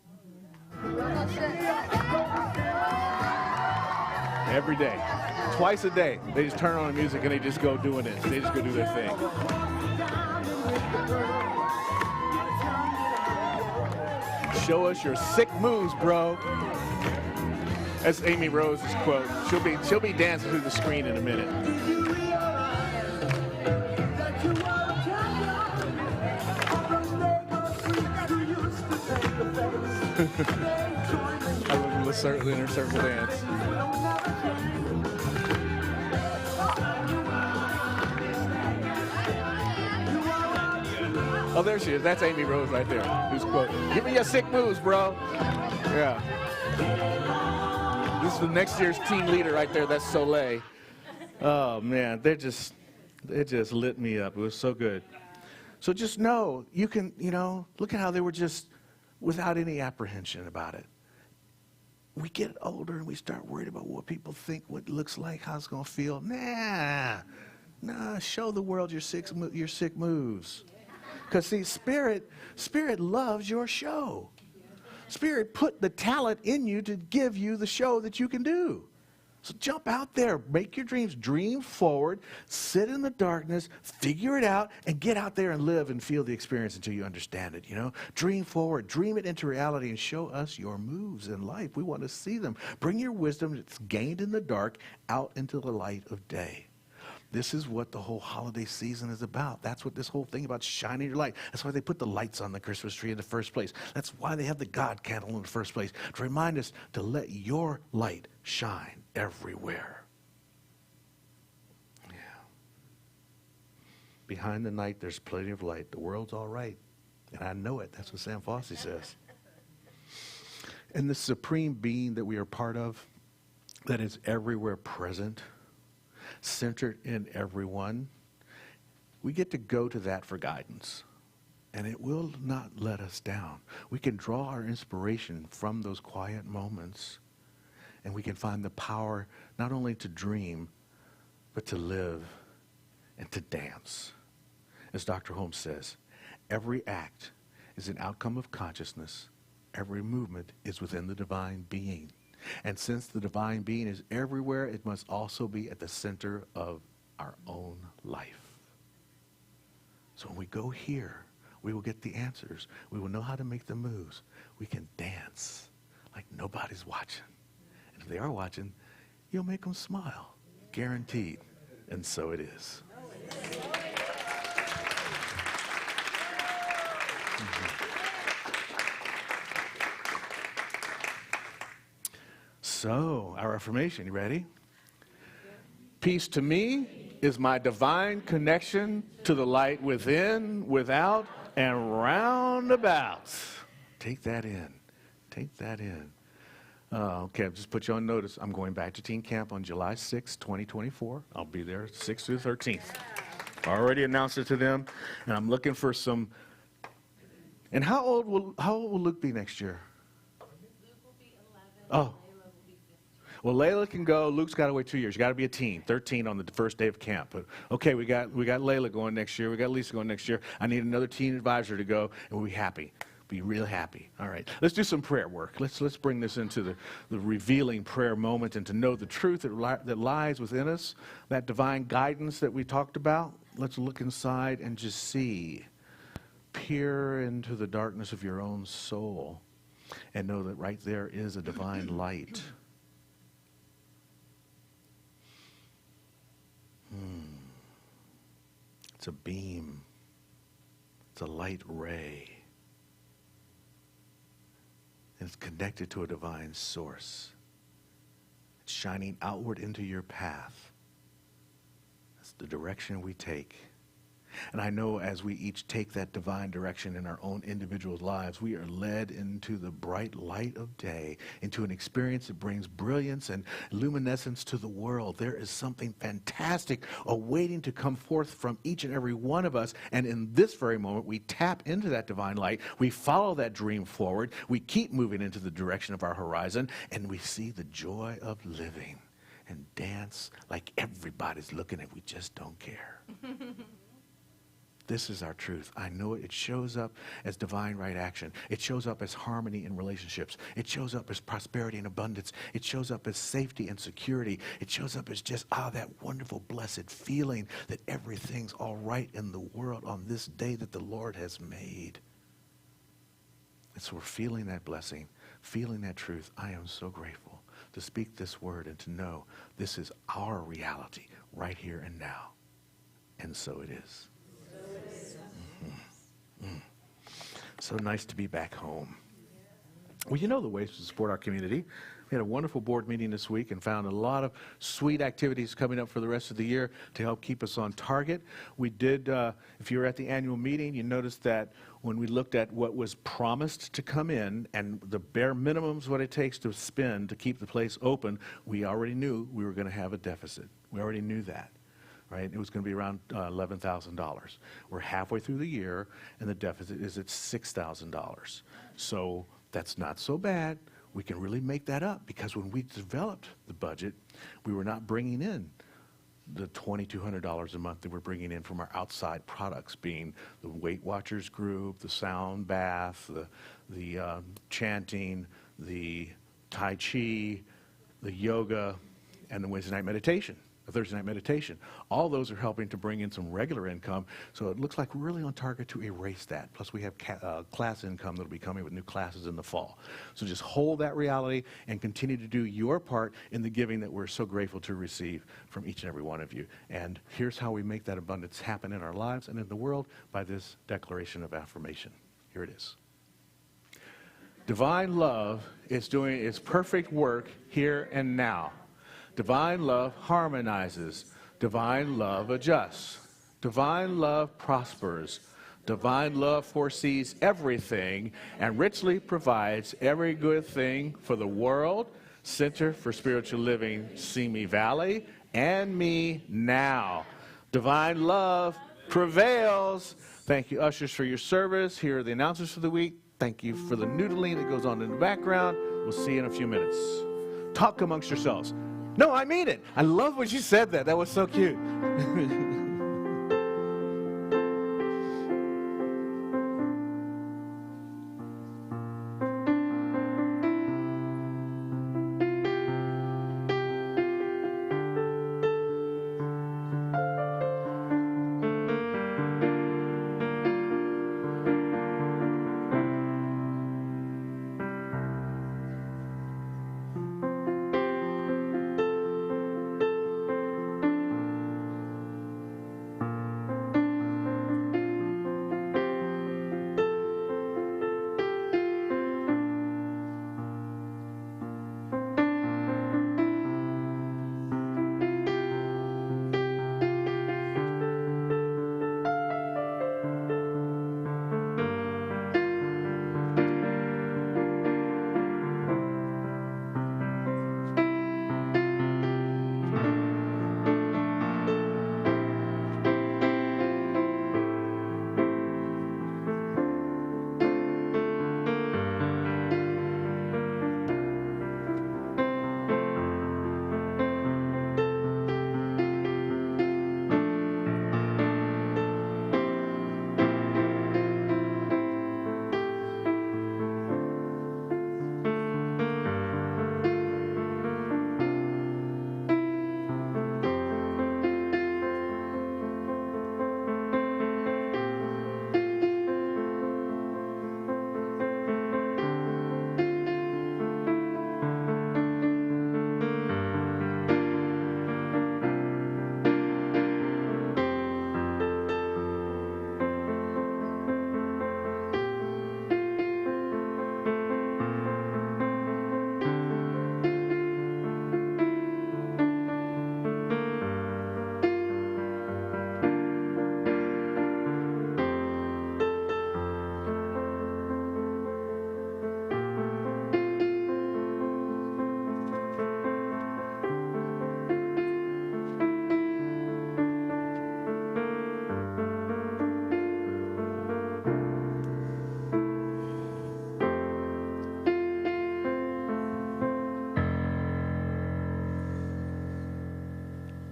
Every day. Twice a day. They just turn on the music and they just go doing it. They just go do their thing. Show us your sick moves, bro. That's Amy Rose's quote. She'll be dancing through the screen in a minute. I love the inner circle dance. Oh, there she is. That's Amy Rose right there. Who's quote? Give me your sick moves, bro. Yeah. This is the next year's team leader right there. That's Soleil. Oh man, it just lit me up. It was so good. So just know you can, look at how they were just without any apprehension about it. We get older and we start worried about what people think, what it looks like, how it's gonna feel. Nah. Show the world your sick moves. Because see, Spirit loves your show. Spirit put the talent in you to give you the show that you can do. So jump out there, make your dreams, dream forward, sit in the darkness, figure it out, and get out there and live and feel the experience until you understand it, Dream forward, dream it into reality, and show us your moves in life. We want to see them. Bring your wisdom that's gained in the dark out into the light of day. This is what the whole holiday season is about. That's what this whole thing about shining your light. That's why they put the lights on the Christmas tree in the first place. That's why they have the God candle in the first place, to remind us to let your light shine everywhere. Yeah. Behind the night, there's plenty of light. The world's all right. And I know it. That's what Sam Fossey says. And the supreme being that we are part of, that is everywhere present, centered in everyone, we get to go to that for guidance. And it will not let us down. We can draw our inspiration from those quiet moments. And we can find the power not only to dream, but to live and to dance. As Dr. Holmes says, every act is an outcome of consciousness. Every movement is within the divine being. And since the divine being is everywhere, it must also be at the center of our own life. So when we go here, we will get the answers. We will know how to make the moves. We can dance like nobody's watching. And if they are watching, you'll make them smile. Guaranteed. And so it is. So, our affirmation, you ready? Peace to me is my divine connection to the light within, without, and round about. Take that in. Take that in. Okay, I'll just put you on notice. I'm going back to Teen Camp on July 6, 2024. I'll be there 6th through 13th. Already announced it to them, and I'm looking for some. And how old will Luke be next year? Luke will be 11. Oh. Well, Layla can go. Luke's got to wait 2 years. You got to be a teen, 13 on the first day of camp. But okay, we got Layla going next year. We got Lisa going next year. I need another teen advisor to go, and we'll be happy. Be real happy. All right, let's do some prayer work. Let's bring this into the revealing prayer moment, and to know the truth that lies within us, that divine guidance that we talked about. Let's look inside and just see, peer into the darkness of your own soul, and know that right there is a divine light. It's a beam. It's a light ray. And it's connected to a divine source. It's shining outward into your path. That's the direction we take. And I know as we each take that divine direction in our own individual lives, we are led into the bright light of day, into an experience that brings brilliance and luminescence to the world. There is something fantastic awaiting to come forth from each and every one of us. And in this very moment, we tap into that divine light. We follow that dream forward. We keep moving into the direction of our horizon, and we see the joy of living and dance like everybody's looking and we just don't care. This is our truth. I know it. It shows up as divine right action. It shows up as harmony in relationships. It shows up as prosperity and abundance. It shows up as safety and security. It shows up as just, that wonderful, blessed feeling that everything's all right in the world on this day that the Lord has made. And so we're feeling that blessing, feeling that truth. I am so grateful to speak this word and to know this is our reality right here and now. And so it is. So nice to be back home. Well, you know the ways to support our community. We had a wonderful board meeting this week and found a lot of sweet activities coming up for the rest of the year to help keep us on target. We did, if you were at the annual meeting, you noticed that when we looked at what was promised to come in and the bare minimums what it takes to spend to keep the place open, we already knew we were going to have a deficit. We already knew that. Right? It was going to be around $11,000. We're halfway through the year, and the deficit is at $6,000. So that's not so bad. We can really make that up, because when we developed the budget, we were not bringing in the $2,200 a month that we're bringing in from our outside products, being the Weight Watchers group, the sound bath, the chanting, the Tai Chi, the yoga, and the Wednesday night meditation. a Thursday night meditation. All those are helping to bring in some regular income, so it looks like we're really on target to erase that. Plus we have class income that'll be coming with new classes in the fall. So just hold that reality and continue to do your part in the giving that we're so grateful to receive from each and every one of you. And here's how we make that abundance happen in our lives and in the world, by this declaration of affirmation. Here it is. Divine love is doing its perfect work here and now. Divine love harmonizes. Divine love adjusts. Divine love prospers. Divine love foresees everything and richly provides every good thing for the world, Center for Spiritual Living, Simi Valley, and me now. Divine love prevails. Thank you, ushers, for your service. Here are the announcements for the week. Thank you for the noodling that goes on in the background. We'll see you in a few minutes. Talk amongst yourselves. No, I mean it. I love when she said that. That was so cute.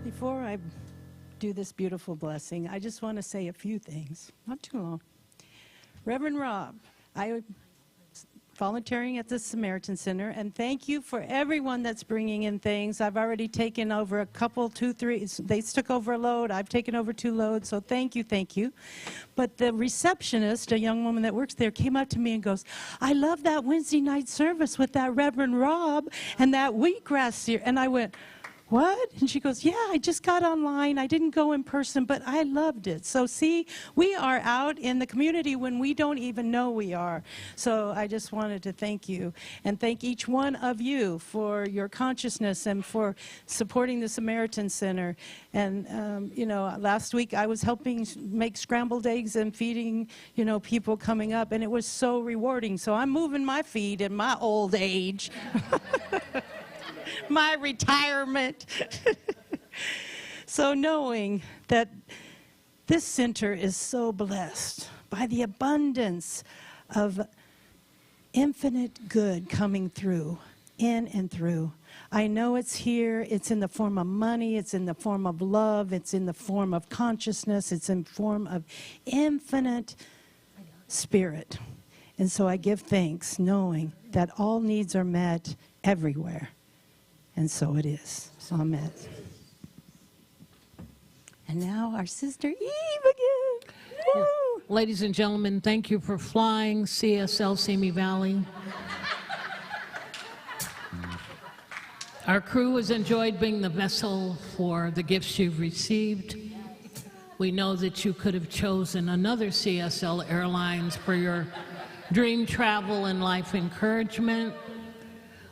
Before I do this beautiful blessing, I just want to say a few things. Not too long. Reverend Rob, I volunteering at the Samaritan Center, and thank you for everyone that's bringing in things. I've already taken over a couple, 2, 3. They took over a load. I've taken over 2 loads, so thank you, thank you. But the receptionist, a young woman that works there, came up to me and goes, I love that Wednesday night service with that Reverend Rob and that wheatgrass here. And I went, what? And she goes, yeah, I just got online. I didn't go in person, but I loved it. So see, we are out in the community when we don't even know we are. So I just wanted to thank you and thank each one of you for your consciousness and for supporting the Samaritan Center. And, you know, last week I was helping make scrambled eggs and feeding, you know, people coming up, and it was so rewarding. So I'm moving my feet in my old age. My retirement. So knowing that this center is so blessed by the abundance of infinite good coming through, in and through. I know it's here. It's in the form of money. It's in the form of love. It's in the form of consciousness. It's in the form of infinite spirit. And so I give thanks knowing that all needs are met everywhere. And so it is. Amen. And now our sister Yve again. Woo! Ladies and gentlemen, thank you for flying CSL Simi Valley. Our crew has enjoyed being the vessel for the gifts you've received. We know that you could have chosen another CSL Airlines for your dream travel and life encouragement.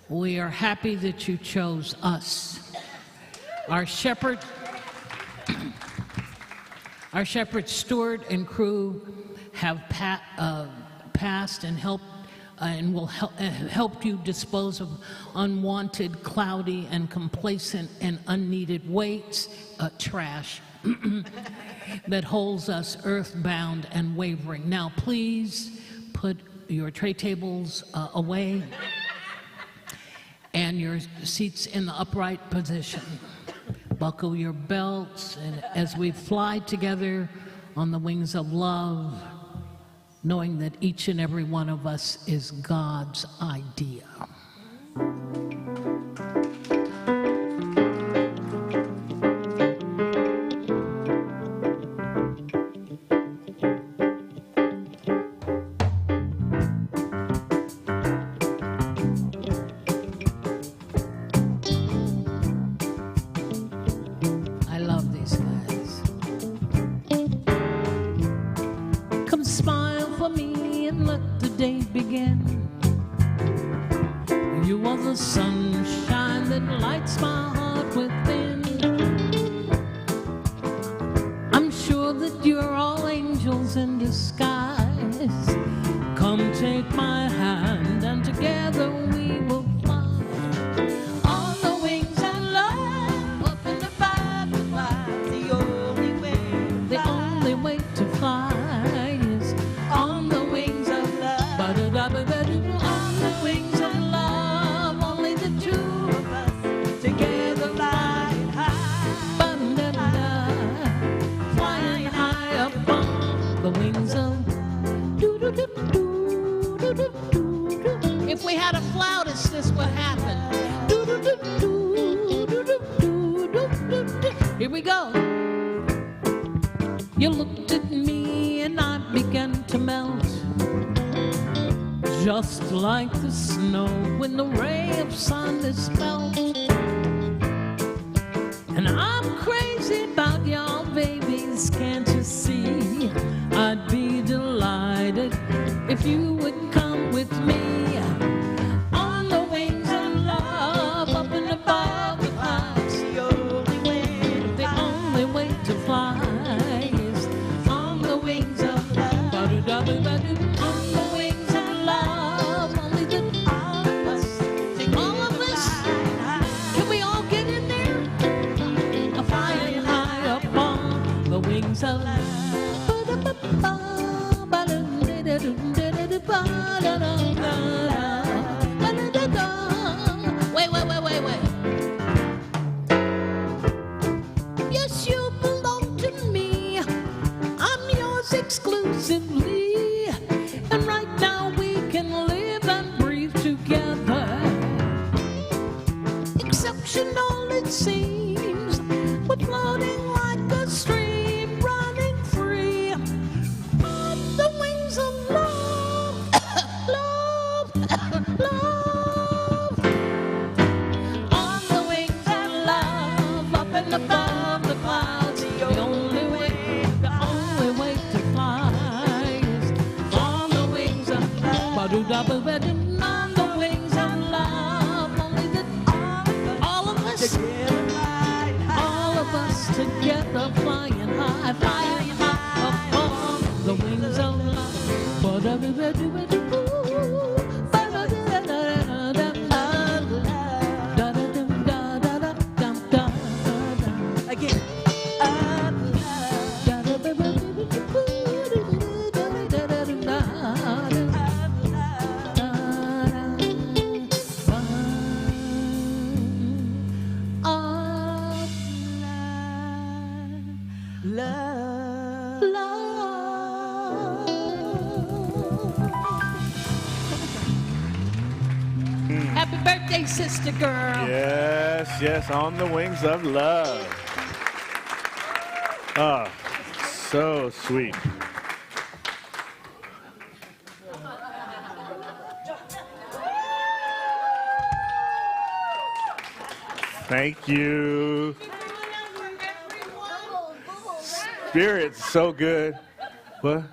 We are happy that you chose us. Our shepherd steward and crew have passed and helped and will help you dispose of unwanted, cloudy, and complacent and unneeded weights, trash that holds us earthbound and wavering. Now, please put your tray tables away and your seats in the upright position. Buckle your belts, and as we fly together on the wings of love, knowing that each and every one of us is God's idea. I love these guys. Come smile for me and let the day begin. You are the sunshine that lights my heart within. I'm sure that you're all angels in disguise. Come take my hand and together we will fly on the wings of love, up in the fireflies. The only way to fly is on the wings of love. On the wings of love, only the two of us together flying high. Flying high upon the wings of If we had a flautist, this would happen. Here we go. You looked at me and I began to melt, just like the snow when the ray of sun is felt. And I'm crazy about y'all babies, can't you see? I'd be delighted if you would come with me on the wings of love, up and above the clouds. The only way to fly is on the wings of love. On the wings of love, only the all of us. Can we all get in there? Flying high up on the wings of love. Wait. Yes, you belong to me. I'm yours exclusively. And right now we can live and breathe together. Exceptional it seems, but floating like a stream, running free on the wings of love, love. On the wings of love, up and above the clouds. The only way to fly is on the wings of love. On the wings of love, only the all of us together flying high upon the wings of love. Again. Happy birthday, sister girl. Yes, on the wings of love. Oh, so sweet. Thank you. Spirit's so good. What?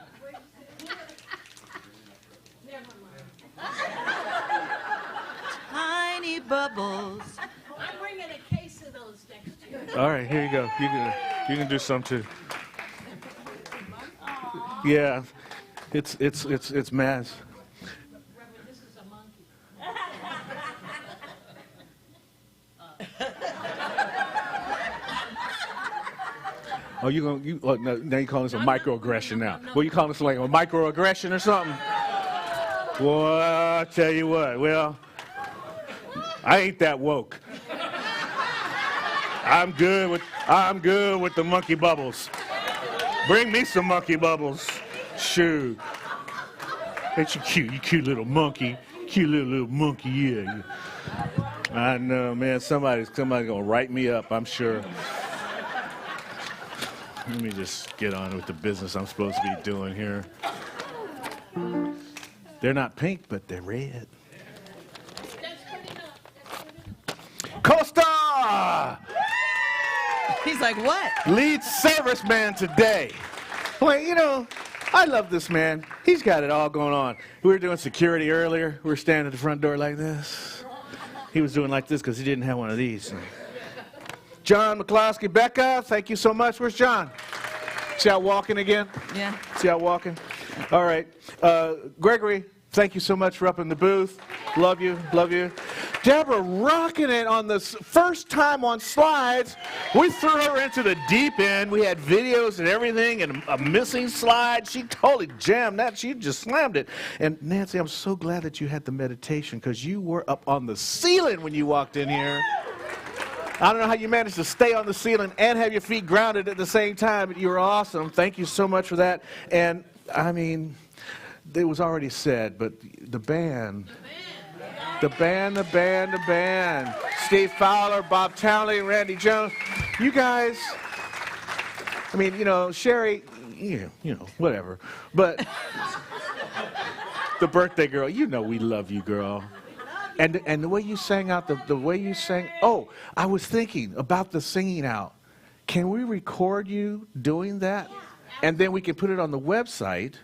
Tiny bubbles. I'm bringing a case of those next year. All right, here you go. You can do some too. Yeah, it's Maz. This is a monkey. Oh, now you calling this a microaggression now? Well, you calling this like a microaggression or something? Well, I'll tell you what. Well, I ain't that woke. I'm good with the monkey bubbles. Bring me some monkey bubbles. Shoot. Ain't you cute? You cute little monkey. Cute little monkey, yeah. I know, man. Somebody's gonna write me up, I'm sure. Let me just get on with the business I'm supposed to be doing here. They're not pink, but they're red. Costa! He's like, what? Lead serviceman today. Well, you know, I love this man. He's got it all going on. We were doing security earlier. We were standing at the front door like this. He was doing like this because he didn't have one of these. John McCloskey, Becca, thank you so much. Where's John? See out walking again? Yeah. See out walking? All right. Gregory, thank you so much for up in the booth. Love you, love you. Deborah rocking it on the first time on slides. We threw her into the deep end. We had videos and everything and a missing slide. She totally jammed that. She just slammed it. And Nancy, I'm so glad that you had the meditation because you were up on the ceiling when you walked in here. I don't know how you managed to stay on the ceiling and have your feet grounded at the same time, but you were awesome. Thank you so much for that. And, I mean, it was already said, but the band. The band. Steve Fowler, Bob Townley, Randy Jones. You guys, I mean, you know, Cherie, you know, whatever. But the birthday girl, you know we love you, girl. And the way you sang out, the way you sang, oh, I was thinking about the singing out. Can we record you doing that? And then we can put it on the website.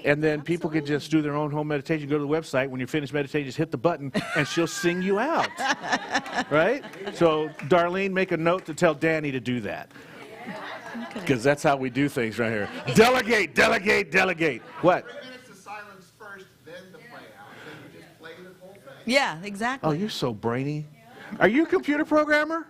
And then people can just do their own home meditation. Go to the website. When you finish meditating, just hit the button, and she'll sing you out. Right? So, Darlene, make a note to tell Danny to do that. Because that's how we do things right here. Delegate, delegate, delegate. What? 3 minutes of silence first, then the play out. Then you just play the whole thing. Yeah, exactly. Oh, you're so brainy. Are you a computer programmer?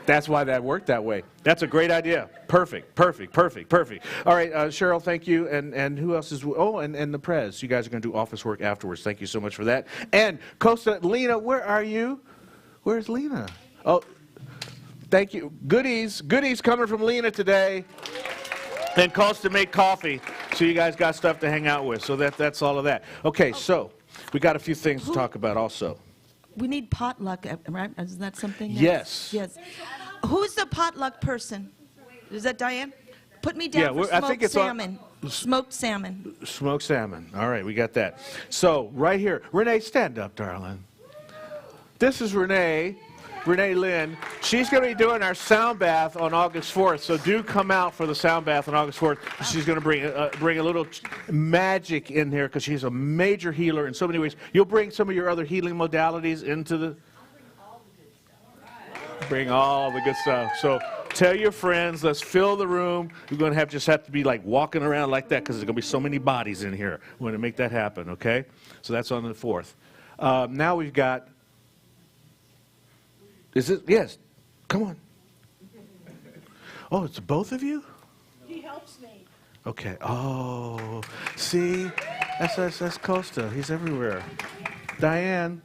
That's why that worked that way. That's a great idea. Perfect. All right, Cheryl, thank you. And who else is? Oh, and the Prez. You guys are going to do office work afterwards. Thank you so much for that. And Costa, Lena, where are you? Where's Lena? Oh, thank you. Goodies coming from Lena today. And Costa made coffee, so you guys got stuff to hang out with. So that's all of that. Okay, so we got a few things to talk about also. We need potluck, right? Is that something? Yes. Yes. Who's the potluck person? Is that Diane? Put me down for I think it's salmon. Smoked salmon. Smoked salmon. All right, we got that. So, right here. Renee, stand up, darling. This is Renee Lynn. She's going to be doing our sound bath on August 4th, so do come out for the sound bath on August 4th. She's going to bring a little magic in here because she's a major healer in so many ways. You'll bring some of your other healing modalities into the... Bring all the good stuff. So tell your friends, let's fill the room. You're going to just have to be like walking around like that because there's going to be so many bodies in here. We're going to make that happen, okay? So that's on the 4th. Now we've got... Is it? Yes. Come on. Oh, it's both of you? He helps me. Okay. Oh, see? That's Costa. He's everywhere. Diane,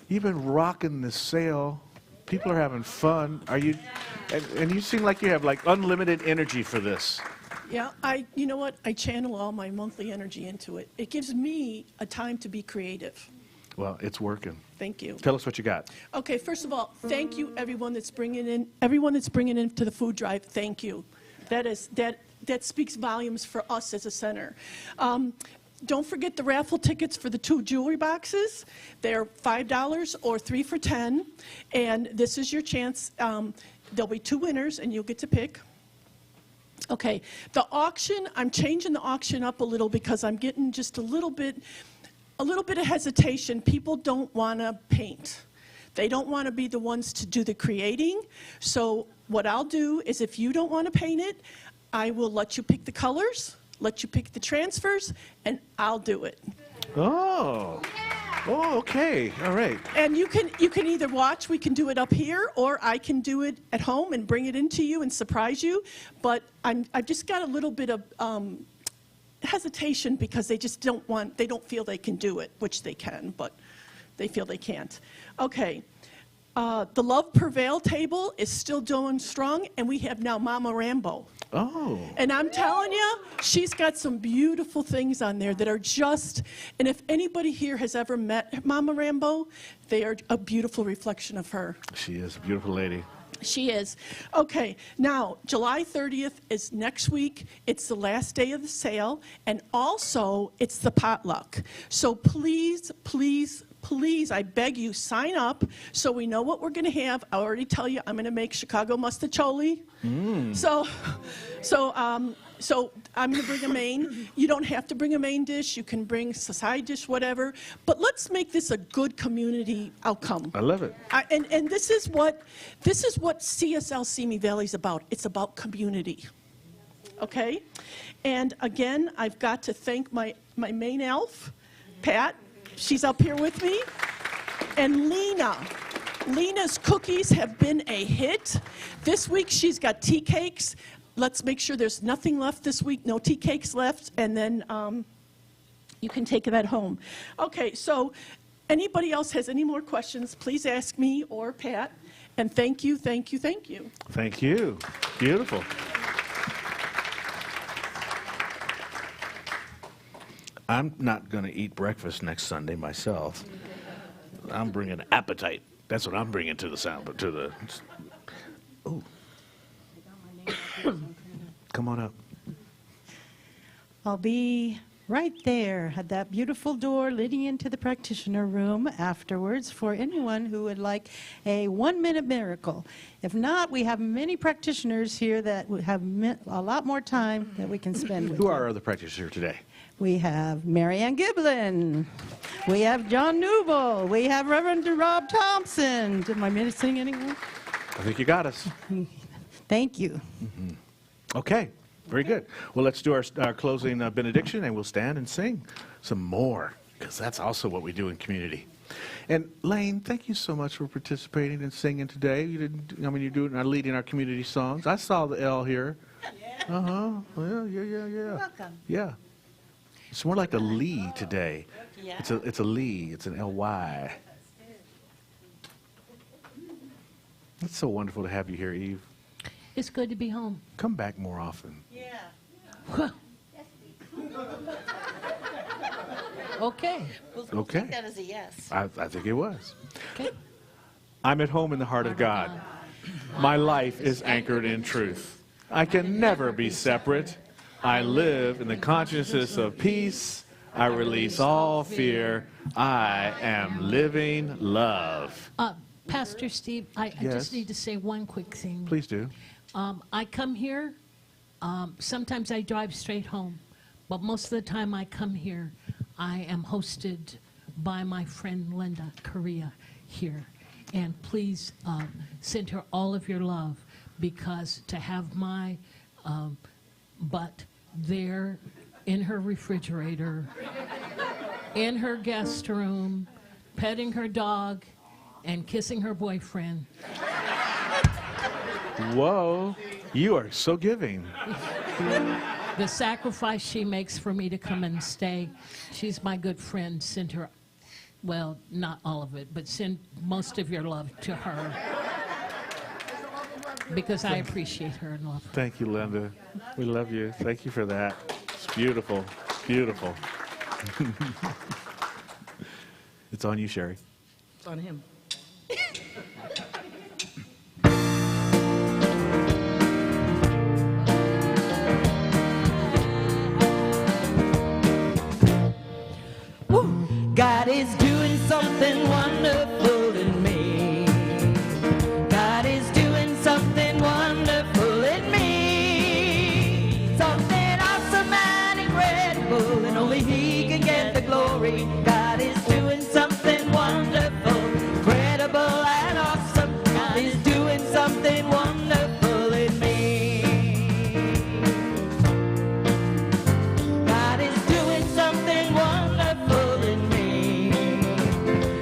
you've been rocking this sale. People are having fun. Are you? And you seem like you have like unlimited energy for this. Yeah, you know what? I channel all my monthly energy into it. It gives me a time to be creative. Well, it's working. Thank you. Tell us what you got. Okay, first of all, thank you everyone that's bringing in to the food drive. Thank you. That speaks volumes for us as a center. Don't forget the raffle tickets for the 2 jewelry boxes. They're $5 or 3 for $10, and this is your chance. There'll be 2 winners, and you'll get to pick. Okay, the auction, I'm changing the auction up a little because I'm getting just a little bit of hesitation. People don't want to paint. They don't want to be the ones to do the creating. So what I'll do is if you don't want to paint it, I will let you pick the colors, let you pick the transfers, and I'll do it. Oh. Oh, okay. All right. And you can either watch, we can do it up here, or I can do it at home and bring it into you and surprise you. But I've just got a little bit of hesitation because they just they don't feel they can do it, which they can, but they feel they can't. Okay. The Love Prevail table is still doing strong, and we have now Mama Rambo. Oh. And I'm telling you, she's got some beautiful things on there that are just, and if anybody here has ever met Mama Rambo, they are a beautiful reflection of her. She is a beautiful lady. She is. Okay, now, July 30th is next week. It's the last day of the sale, and also it's the potluck. So please, please, please, I beg you, sign up so we know what we're going to have. I already tell you, I'm going to make Chicago mustacholi. So I'm going to bring a main. You don't have to bring a main dish. You can bring a side dish, whatever. But let's make this a good community outcome. I love it. And this is what CSL Simi Valley is about. It's about community. Okay? And again, I've got to thank my main elf, Pat. She's up here with me. And Lena. Lena's cookies have been a hit. This week she's got tea cakes. Let's make sure there's nothing left this week, no tea cakes left, and then you can take that home. Okay, so anybody else has any more questions, please ask me or Pat. And thank you, thank you, thank you. Thank you. Beautiful. I'm not going to eat breakfast next Sunday myself. I'm bringing appetite. That's what I'm bringing to the sound, but to the. Oh. Come on up. I'll be right there at that beautiful door leading into the practitioner room afterwards for anyone who would like a 1-minute miracle. If not, we have many practitioners here that would have a lot more time that we can spend with Who you. are our other practitioners today? We have Marianne Giblin. We have John Newble. We have Reverend Rob Thompson. Am I missing anyone? I think you got us. Thank you. Mm-hmm. Okay, very good. Well, let's do our closing benediction, and we'll stand and sing some more, because that's also what we do in community. And Lane, thank you so much for participating and singing today. You're leading our community songs. I saw the L here. Yeah. Yeah. You're welcome. Yeah. It's more like a Lee today. Yeah. It's a Lee. It's an L-Y. It's so wonderful to have you here, Eve. It's good to be home. Come back more often. Yeah. Okay. We'll Okay. take that as a yes. I think it was. Okay. I'm at home in the heart of God. My life is anchored in truth. I can never be separate. I live in the consciousness of peace. I release all fear. I am living love. Pastor Steve, I Yes. just need to say one quick thing. Please do. I come here. Sometimes I drive straight home, but most of the time I come here, I am hosted by my friend Linda Correa here. And please send her all of your love, because to have my butt there in her refrigerator, in her guest room, petting her dog, and kissing her boyfriend. Whoa, you are so giving. The sacrifice she makes for me to come and stay. She's my good friend. Send her, well, not all of it, but send most of your love to her, because I appreciate her and love her. Thank you, Linda. We love you. Thank you for that. It's beautiful. Beautiful. It's on you, Cherie. It's on him. God is doing something wonderful in me. God is doing something wonderful in me. Something awesome and incredible, and only He can get the glory. God is doing something wonderful, incredible and awesome. God is doing something wonderful in me. God is doing something wonderful in me.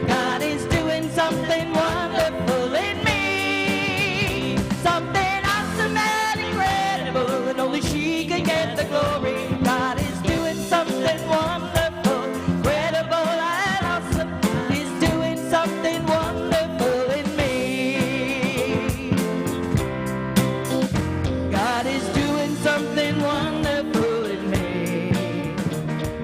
God is doing something wonderful in me. Something awesome and incredible, and only she can get the glory. God is doing something wonderful, incredible and awesome. He's doing something wonderful in me. God is doing something wonderful in me.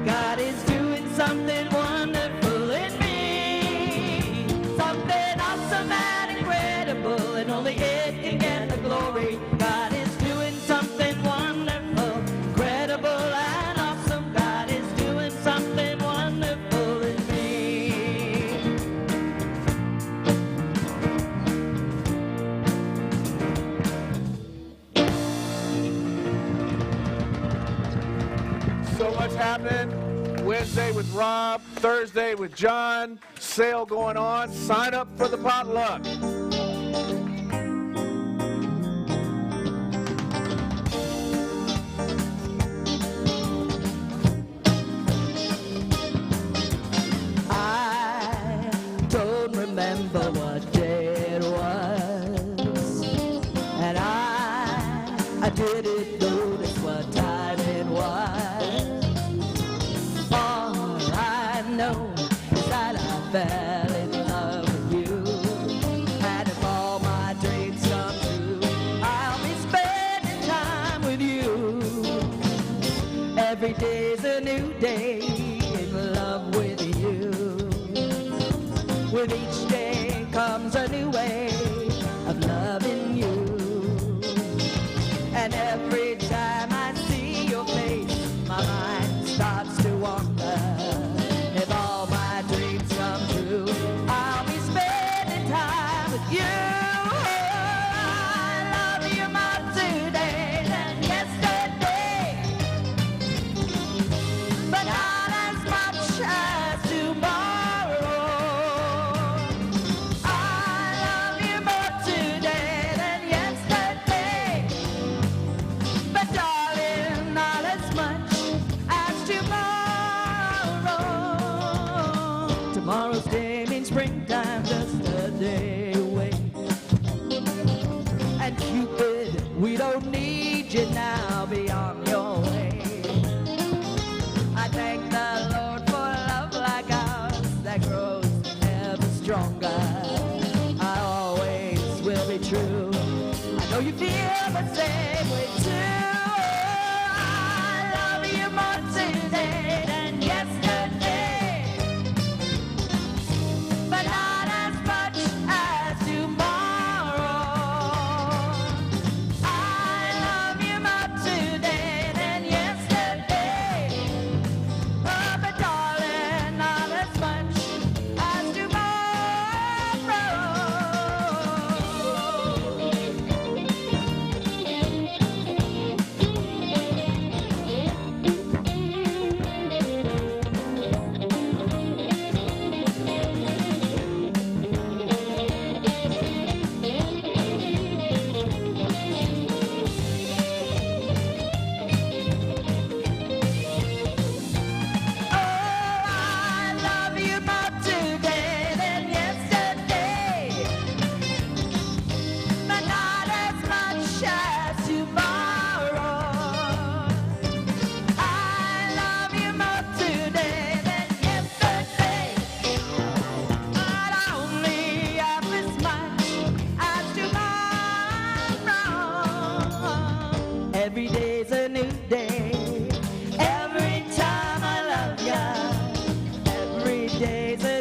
God is doing something wonderful in me. Something awesome and incredible, and only it can get the glory. God is doing something wonderful, incredible and awesome. God is doing something wonderful in me. So much happening. Wednesday with Rob, Thursday with John, sale going on. Sign up for the potluck. I don't remember what day it was, and I didn't notice what time it was. All I know is that I fell in love with you, and if all my dreams come true, I'll be spending time with you. Every day's a new day in love with you. With each day comes a new way of loving you. And every time I see your face, my mind starts to wander. If all my dreams come true, I'll be spending time with you. I love you more today than yesterday, but not as much as tomorrow. I love you more today than yesterday, but darling, not as much as tomorrow. Tomorrow's day means springtime, just a day away. And Cupid, we don't need you now, be on your way. I thank the Lord for love like ours that grows ever stronger. I always will be true. I know you feel the same way too. I love you more today than yesterday, but not as much as tomorrow. I love you more today than yesterday, oh, but darling, not as much as tomorrow. Every day's a new day. Every time I love ya, every day's a